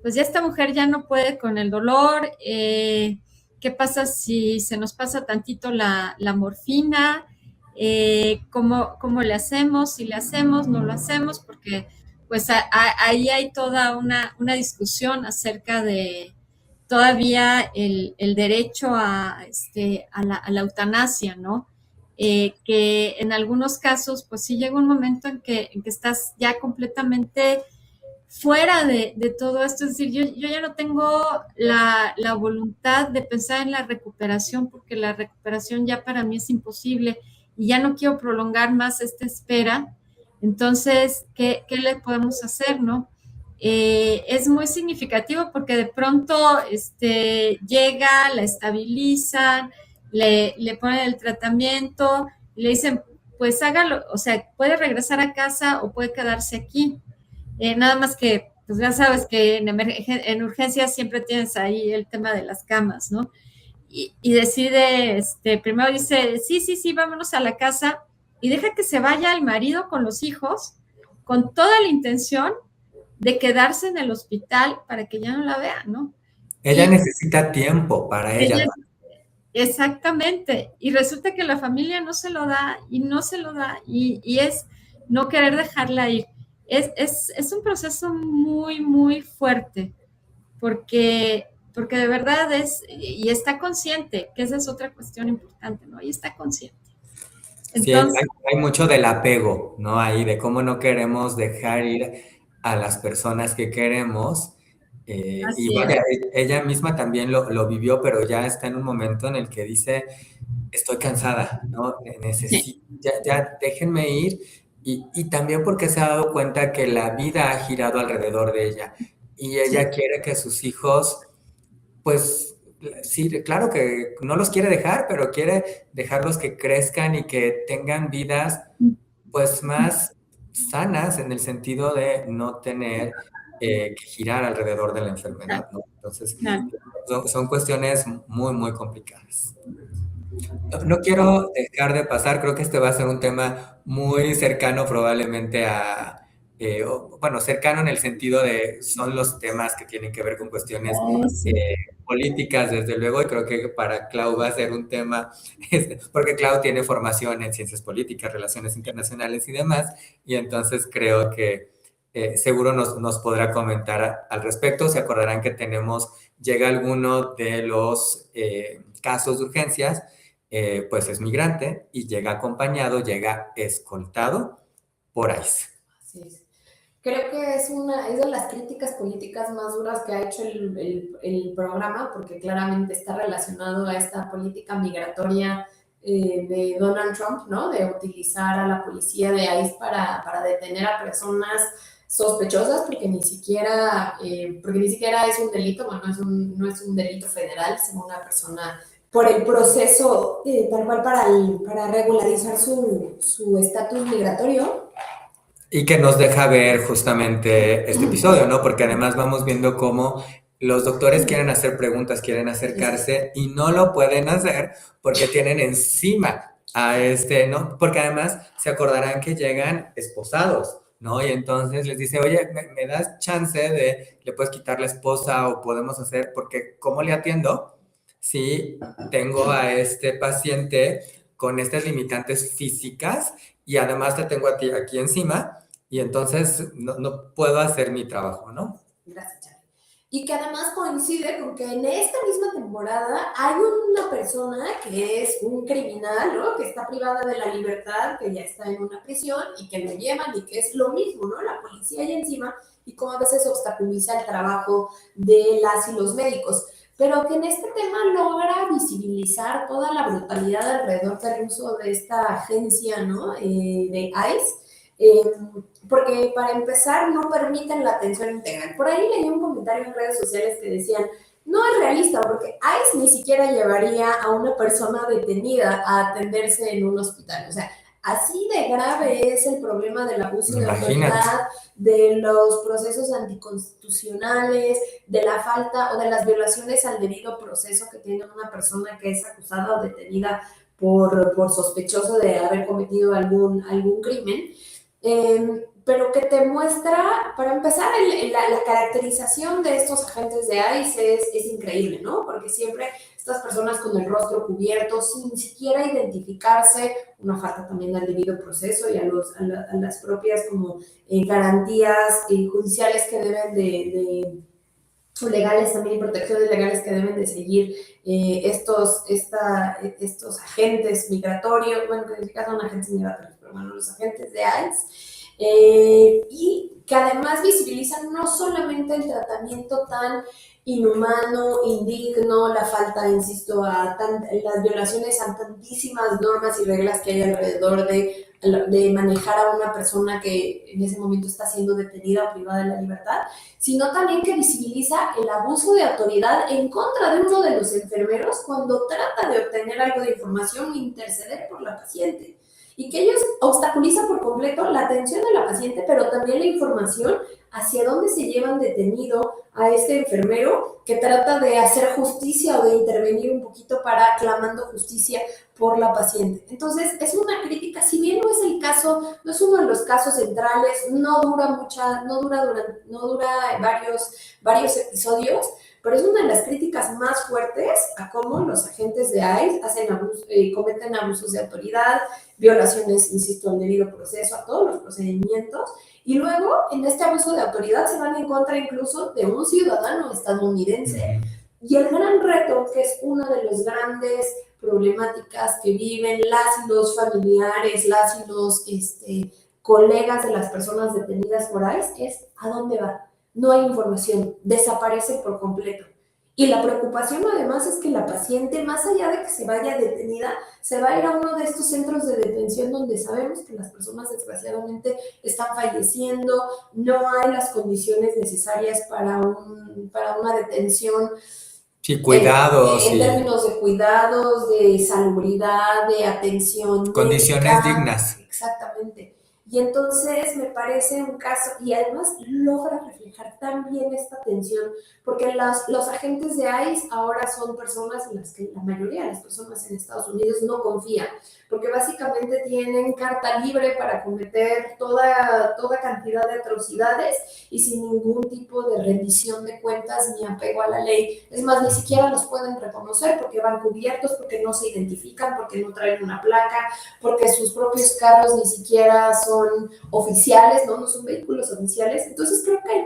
pues ya esta mujer ya no puede con el dolor, ¿qué pasa si se nos pasa tantito la morfina? ¿cómo le hacemos? Si le hacemos, no lo hacemos, porque pues ahí hay toda una discusión acerca de todavía el derecho a la eutanasia, ¿no? Que en algunos casos, pues sí llega un momento en que estás ya completamente fuera de todo esto. Es decir, yo ya no tengo la voluntad de pensar en la recuperación, porque la recuperación ya para mí es imposible y ya no quiero prolongar más esta espera. Entonces, ¿qué le podemos hacer, no? Es muy significativo porque de pronto llega, la estabilizan, le ponen el tratamiento, le dicen, pues hágalo, o sea, puede regresar a casa o puede quedarse aquí. Nada más que, pues ya sabes que en urgencias siempre tienes ahí el tema de las camas, ¿no? Y decide, primero dice, sí, sí, sí, vámonos a la casa y deja que se vaya el marido con los hijos con toda la intención de quedarse en el hospital para que ya no la vea, ¿no? Ella Y necesita tiempo para ella. ella, exactamente, y resulta que la familia no se lo da y no se lo da y es no querer dejarla ir. Es un proceso muy, muy fuerte porque de verdad y está consciente, que esa es otra cuestión importante, ¿no? Y está consciente. Sí, hay, Entonces, hay mucho del apego, ¿no? Ahí, de cómo no queremos dejar ir a las personas que queremos. Y así es. vaya, ella misma también lo vivió, pero ya está en un momento en el que dice, estoy cansada, ¿no? Sí, Necesito, ya déjenme ir. Y también porque se ha dado cuenta que la vida ha girado alrededor de ella. Y sí, ella quiere que sus hijos pues sí, claro que no los quiere dejar, pero quiere dejarlos que crezcan y que tengan vidas pues más sanas en el sentido de no tener que girar alrededor de la claro, enfermedad, ¿no? Entonces, claro. son cuestiones muy, muy complicadas. No quiero dejar de pasar, creo que este va a ser un tema muy cercano probablemente bueno, cercano en el sentido de son los temas que tienen que ver con cuestiones Oh, sí. políticas, desde luego, y creo que para Clau va a ser un tema, porque Clau tiene formación en ciencias políticas, relaciones internacionales y demás, y entonces creo que seguro nos podrá comentar al respecto. Se acordarán que llega alguno de los casos de urgencias, pues es migrante y llega acompañado, llega escoltado por ICE. Así es. Creo que es de las críticas políticas más duras que ha hecho el programa, porque claramente está relacionado a esta política migratoria de Donald Trump, ¿no? De utilizar a la policía de ICE para detener a personas sospechosas, porque ni siquiera es un delito, bueno, no es un delito federal, sino una persona por el proceso tal cual para regularizar su estatus migratorio. Y que nos deja ver justamente este episodio, ¿no? Porque además vamos viendo cómo los doctores quieren hacer preguntas, quieren acercarse y no lo pueden hacer porque tienen encima a ¿no? Porque además se acordarán que llegan esposados, ¿no? Y entonces les dice, oye, ¿me das chance le puedes quitar la esposa o podemos hacer, porque ¿cómo le atiendo si tengo a este paciente con estas limitantes físicas y además te tengo a ti aquí encima? Y entonces no puedo hacer mi trabajo, ¿no? Gracias, Charlie. Y que además coincide con que en esta misma temporada hay una persona que es un criminal, ¿no? Que está privada de la libertad, que ya está en una prisión y que lo llevan y que es lo mismo, ¿no? La policía ahí encima y cómo a veces obstaculiza el trabajo de las y los médicos. Pero que en este tema logra visibilizar toda la brutalidad alrededor del uso de esta agencia, ¿no? De ICE. Porque para empezar no permiten la atención integral. Por ahí leí un comentario en redes sociales que decían, no es realista porque ICE ni siquiera llevaría a una persona detenida a atenderse en un hospital. O sea, así de grave es el problema del abuso de Imagínate. autoridad, de los procesos anticonstitucionales, de la falta o de las violaciones al debido proceso que tiene una persona que es acusada o detenida por sospechoso de haber cometido algún crimen. pero que te muestra, para empezar, la caracterización de estos agentes de ICE es increíble, ¿no? Porque siempre estas personas con el rostro cubierto, sin siquiera identificarse, una falta también al debido proceso y a las propias como garantías judiciales que deben o legales también, protecciones legales que deben de seguir estos agentes migratorios, bueno, que en este caso son agentes migratorios, pero bueno, los agentes de ICE, y que además visibilizan no solamente el tratamiento tan inhumano, indigno, la falta, insisto, las violaciones a tantísimas normas y reglas que hay alrededor de manejar a una persona que en ese momento está siendo detenida o privada de la libertad, sino también que visibiliza el abuso de autoridad en contra de uno de los enfermeros cuando trata de obtener algo de información o interceder por la paciente. Y que ellos obstaculizan por completo la atención de la paciente, pero también la información hacia dónde se llevan detenido a este enfermero que trata de hacer justicia o de intervenir un poquito para clamando justicia por la paciente. Entonces, es una crítica, si bien no es el caso, no es uno de los casos centrales, no dura varios episodios, pero es una de las críticas más fuertes a cómo los agentes de ICE cometen abusos de autoridad, violaciones, insisto, al debido proceso, a todos los procedimientos, y luego en este abuso de autoridad se van en contra incluso de un ciudadano estadounidense. Y el gran reto, que es una de las grandes problemáticas que viven las y los familiares, las y los colegas de las personas detenidas por ICE, es ¿a dónde va? No hay información, desaparece por completo. Y la preocupación además es que la paciente, más allá de que se vaya detenida, se va a ir a uno de estos centros de detención donde sabemos que las personas desgraciadamente están falleciendo, no hay las condiciones necesarias para una detención. Sí, cuidados. En términos de cuidados, de salubridad, de atención. Condiciones médica. dignas. Exactamente. Y entonces me parece un caso, y además logra reflejar tan bien esta tensión, porque los agentes de ICE ahora son personas en las que la mayoría de las personas en Estados Unidos no confían, porque básicamente tienen carta libre para cometer toda cantidad de atrocidades y sin ningún tipo de rendición de cuentas ni apego a la ley. Es más, ni siquiera los pueden reconocer porque van cubiertos, porque no se identifican, porque no traen una placa, porque sus propios carros ni siquiera son oficiales, no son vehículos oficiales. Entonces creo que hay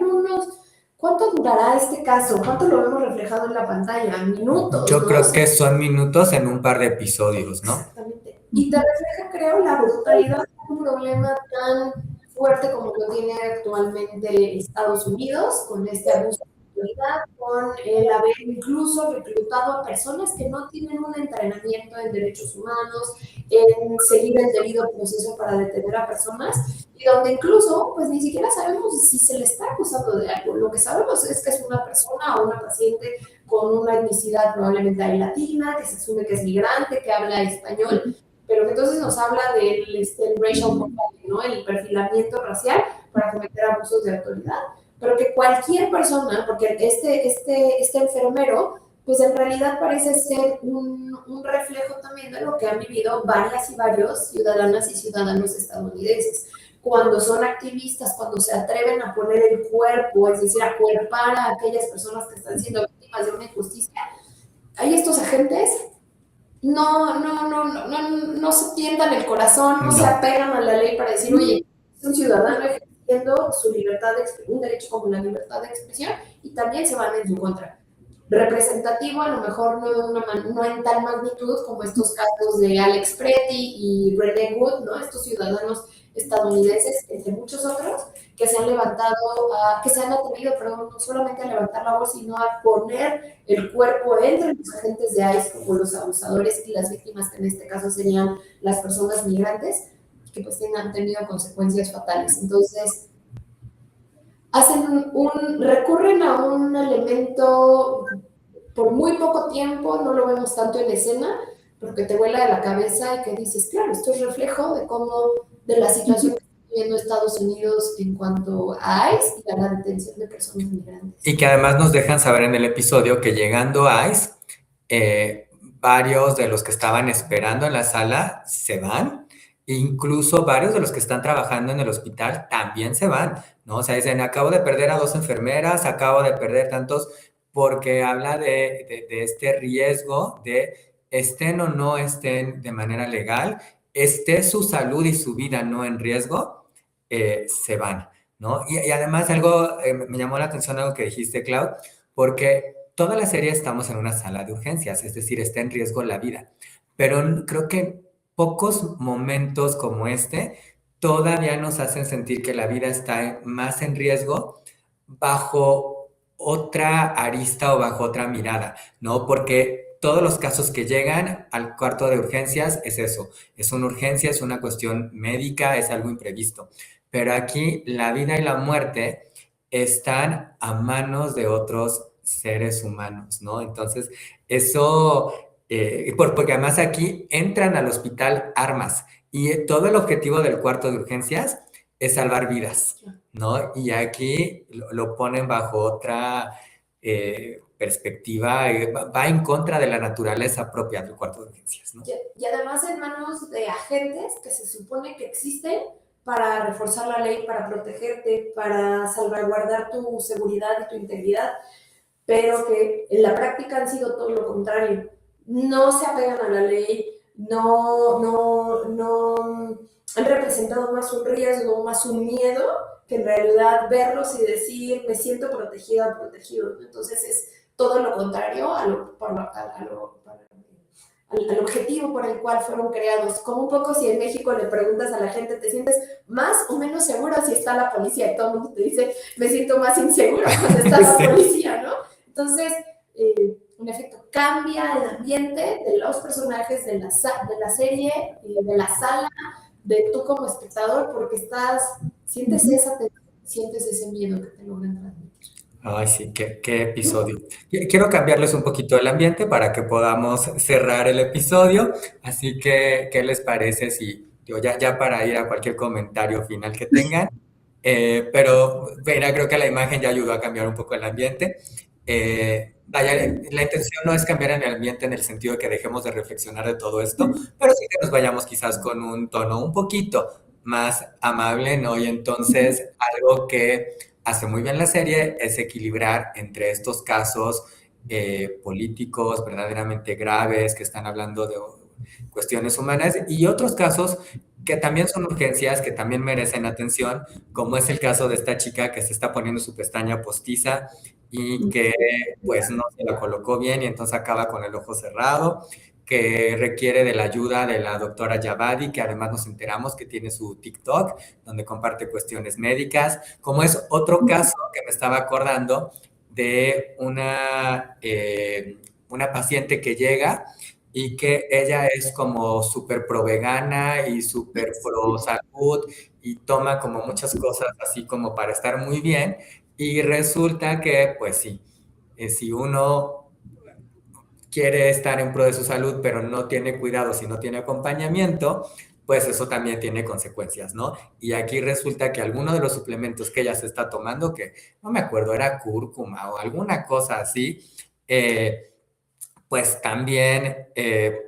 ¿cuánto durará este caso? ¿Cuánto lo vemos reflejado en la pantalla? Minutos. Yo creo que son minutos en un par de episodios, ¿no? Exactamente. Y te refleja, creo, la brutalidad de un problema tan fuerte como lo tiene actualmente Estados Unidos, con este abuso de autoridad, con el haber incluso reclutado a personas que no tienen un entrenamiento en derechos humanos, en seguir el debido proceso para detener a personas, y donde incluso, pues ni siquiera sabemos si se le está acusando de algo. Lo que sabemos es que es una persona o una paciente con una etnicidad probablemente latina, que se asume que es migrante, que habla español, pero que entonces nos habla del racial profiling, ¿no? El perfilamiento racial para cometer abusos de autoridad, pero que cualquier persona, porque este enfermero, pues en realidad parece ser un reflejo también de lo que han vivido varias y varios ciudadanas y ciudadanos estadounidenses. Cuando son activistas, cuando se atreven a poner el cuerpo, es decir, a cuerpar a aquellas personas que están siendo víctimas de una injusticia, hay estos agentes no se tientan el corazón, no se apegan a la ley para decir, oye, es un ciudadano ejerciendo su libertad un derecho como la libertad de expresión, y también se van en su contra. Representativo, a lo mejor no en tal magnitud como estos casos de Alex Pretty y Brené Wood, ¿no? Estos ciudadanos estadounidenses, entre muchos otros, que se han levantado, que se han atrevido, perdón, no solamente a levantar la voz, sino a poner el cuerpo entre los agentes de ICE como los abusadores y las víctimas, que en este caso serían las personas migrantes, que pues han tenido consecuencias fatales. Entonces, recurren a un elemento por muy poco tiempo, no lo vemos tanto en escena, porque te vuela de la cabeza y que dices, claro, esto es reflejo de la situación que está viviendo Estados Unidos en cuanto a ICE y a la detención de personas migrantes. Y que además nos dejan saber en el episodio que llegando a ICE, varios de los que estaban esperando en la sala se van Incluso varios de los que están trabajando en el hospital también se van, ¿no? O sea, dicen, acabo de perder a 2 enfermeras, acabo de perder tantos, porque habla de este riesgo de estén o no estén de manera legal, esté su salud y su vida no en riesgo, se van, ¿no? Y además algo, me llamó la atención algo que dijiste, Clau, porque toda la serie estamos en una sala de urgencias, es decir, está en riesgo la vida. Pero creo que pocos momentos como este todavía nos hacen sentir que la vida está más en riesgo bajo otra arista o bajo otra mirada, ¿no? Porque todos los casos que llegan al cuarto de urgencias es eso, es una urgencia, es una cuestión médica, es algo imprevisto. Pero aquí la vida y la muerte están a manos de otros seres humanos, ¿no? Entonces, eso, porque además aquí entran al hospital armas y todo el objetivo del cuarto de urgencias es salvar vidas, ¿no? Y aquí lo ponen bajo otra perspectiva, va en contra de la naturaleza propia del cuarto de urgencias, ¿no? Y además en manos de agentes que se supone que existen para reforzar la ley, para protegerte, para salvaguardar tu seguridad y tu integridad, pero que en la práctica han sido todo lo contrario. No se apegan a la ley, no han representado más un riesgo, más un miedo, que en realidad verlos y decir, me siento protegida, protegido. Entonces es todo lo contrario al objetivo por el cual fueron creados. Como un poco si en México le preguntas a la gente, ¿te sientes más o menos seguro si está la policía? Y todo el mundo te dice, me siento más inseguro cuando está la policía, ¿no? Entonces, en efecto, cambia el ambiente de los personajes de la serie, de la sala, de tú como espectador, porque sientes esa tensión, sientes ese miedo que te logran transmitir. Ay, sí, qué episodio. Quiero cambiarles un poquito el ambiente para que podamos cerrar el episodio. Así que, ¿qué les parece si, ya para ir a cualquier comentario final que tengan? Pero, mira, creo que la imagen ya ayudó a cambiar un poco el ambiente. Vaya, la intención no es cambiar el ambiente en el sentido de que dejemos de reflexionar de todo esto, pero sí que nos vayamos quizás con un tono un poquito más amable, ¿no? Y entonces, algo que hace muy bien la serie es equilibrar entre estos casos políticos verdaderamente graves que están hablando de cuestiones humanas y otros casos que también son urgencias, que también merecen atención, como es el caso de esta chica que se está poniendo su pestaña postiza y que pues no se la colocó bien y entonces acaba con el ojo cerrado, que requiere de la ayuda de la doctora Yabadi, que además nos enteramos que tiene su TikTok, donde comparte cuestiones médicas, como es otro caso que me estaba acordando de una paciente que llega y que ella es como súper pro vegana y súper pro salud y toma como muchas cosas así como para estar muy bien y resulta que pues sí, si uno quiere estar en pro de su salud pero no tiene cuidado, si no tiene acompañamiento, pues eso también tiene consecuencias, ¿no? Y aquí resulta que alguno de los suplementos que ella se está tomando, que no me acuerdo, era cúrcuma o alguna cosa así, pues también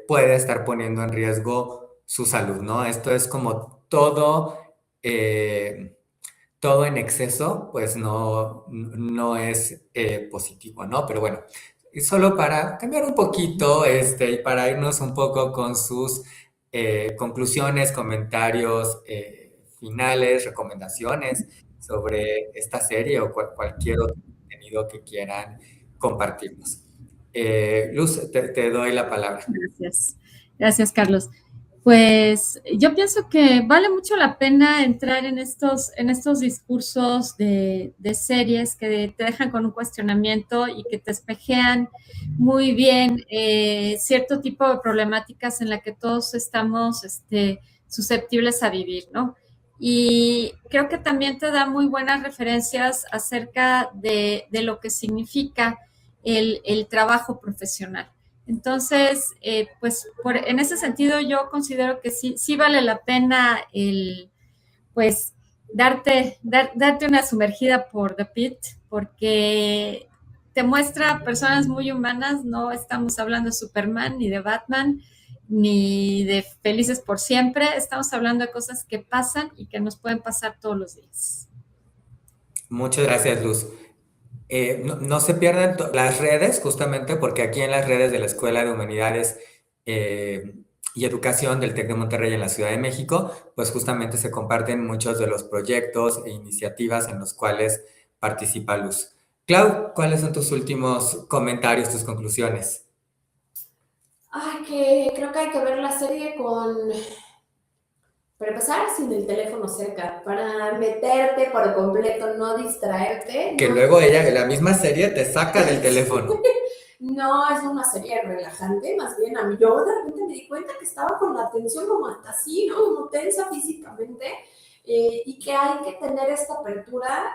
puede estar poniendo en riesgo su salud, ¿no? Esto es como todo en exceso, pues no es positivo, ¿no? Pero bueno, y solo para cambiar un poquito y para irnos un poco con sus conclusiones, comentarios finales, recomendaciones sobre esta serie o cualquier otro contenido que quieran compartirnos. Luz, te doy la palabra. Gracias, Carlos. Pues yo pienso que vale mucho la pena entrar en estos discursos de series que te dejan con un cuestionamiento y que te espejean muy bien cierto tipo de problemáticas en la que todos estamos susceptibles a vivir, ¿no? Y creo que también te da muy buenas referencias acerca de lo que significa el trabajo profesional. Entonces, pues en ese sentido yo considero que sí vale la pena pues darte una sumergida por The Pitt, porque te muestra personas muy humanas, no estamos hablando de Superman ni de Batman, ni de felices por siempre. Estamos hablando de cosas que pasan y que nos pueden pasar todos los días. Muchas gracias, Luz. No se pierdan las redes, justamente porque aquí en las redes de la Escuela de Humanidades y Educación del TEC de Monterrey en la Ciudad de México, pues justamente se comparten muchos de los proyectos e iniciativas en los cuales participa Luz. Clau, ¿cuáles son tus últimos comentarios, tus conclusiones? Ay, que creo que hay que ver la serie para empezar, sin el teléfono cerca, para meterte por completo, no distraerte. Que No, luego ella, en la misma serie, te saca del teléfono. no es una serie relajante, más bien a mí yo de repente me di cuenta que estaba con la atención como hasta así, ¿no? Como tensa físicamente. Y que hay que tener esta apertura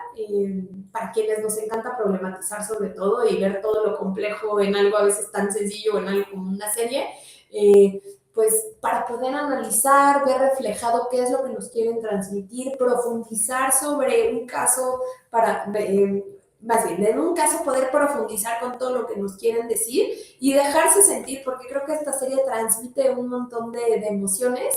para quienes nos encanta problematizar sobre todo y ver todo lo complejo en algo a veces tan sencillo o en algo como una serie, pues para poder analizar, ver reflejado qué es lo que nos quieren transmitir, profundizar sobre un caso para... más bien, en un caso poder profundizar con todo lo que nos quieren decir y dejarse sentir, porque creo que esta serie transmite un montón de emociones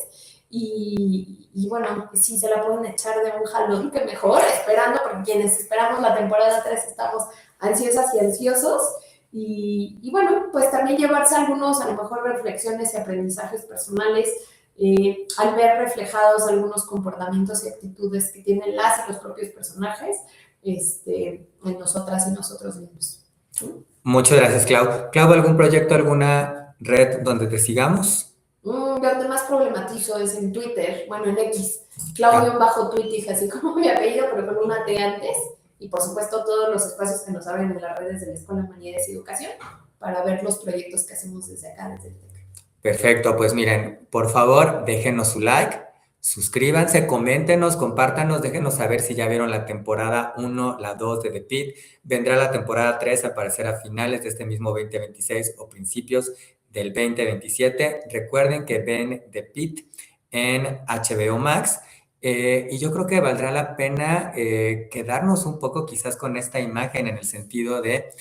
y bueno, si se la pueden echar de un jalón, que mejor, esperando, porque quienes esperamos la temporada 3 estamos ansiosas y ansiosos. Bueno, pues también llevarse algunos, a lo mejor, reflexiones y aprendizajes personales al ver reflejados algunos comportamientos y actitudes que tienen las y los propios personajes en nosotras y nosotros mismos. Muchas gracias, Clau. Clau, ¿algún proyecto, alguna red donde te sigamos? Donde más problematizo es en Twitter, bueno, en X, Claudio-Twittig, así como mi apellido, pero con una T antes. Y por supuesto, todos los espacios que nos abren en las redes de la Escuela de Humanidades y Educación para ver los proyectos que hacemos desde acá, desde el TEC. Perfecto, pues miren, por favor, déjenos su like, suscríbanse, coméntenos, compártanos, déjenos saber si ya vieron la temporada 1, la 2 de The Pitt. Vendrá la temporada 3 a aparecer a finales de este mismo 2026 o principios del 2027. Recuerden que ven The Pitt en HBO Max. Y yo creo que valdrá la pena quedarnos un poco quizás con esta imagen en el sentido de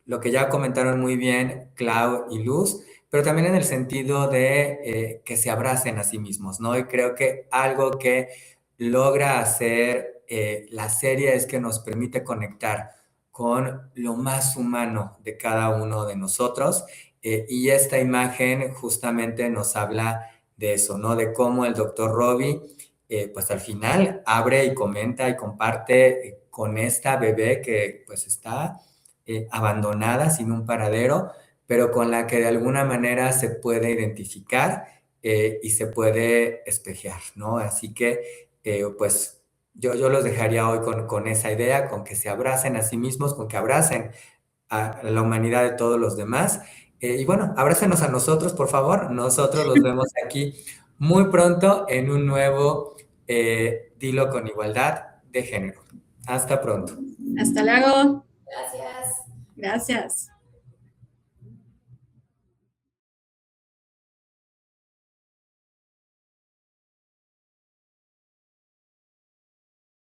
lo que ya comentaron muy bien Clau y Luz, pero también en el sentido de que se abracen a sí mismos, ¿no? Y creo que algo que logra hacer la serie es que nos permite conectar con lo más humano de cada uno de nosotros y esta imagen justamente nos habla de eso, ¿no? De cómo el doctor Robbie, pues al final abre y comenta y comparte con esta bebé que pues está abandonada, sin un paradero, pero con la que de alguna manera se puede identificar y se puede espejear, ¿no? Así que, pues, yo los dejaría hoy con esa idea, con que se abracen a sí mismos, con que abracen a la humanidad de todos los demás. Y bueno, abrácenos a nosotros, por favor. Nosotros los vemos aquí muy pronto en un nuevo Dilo con Igualdad de Género. Hasta pronto. Hasta luego. Gracias. Gracias.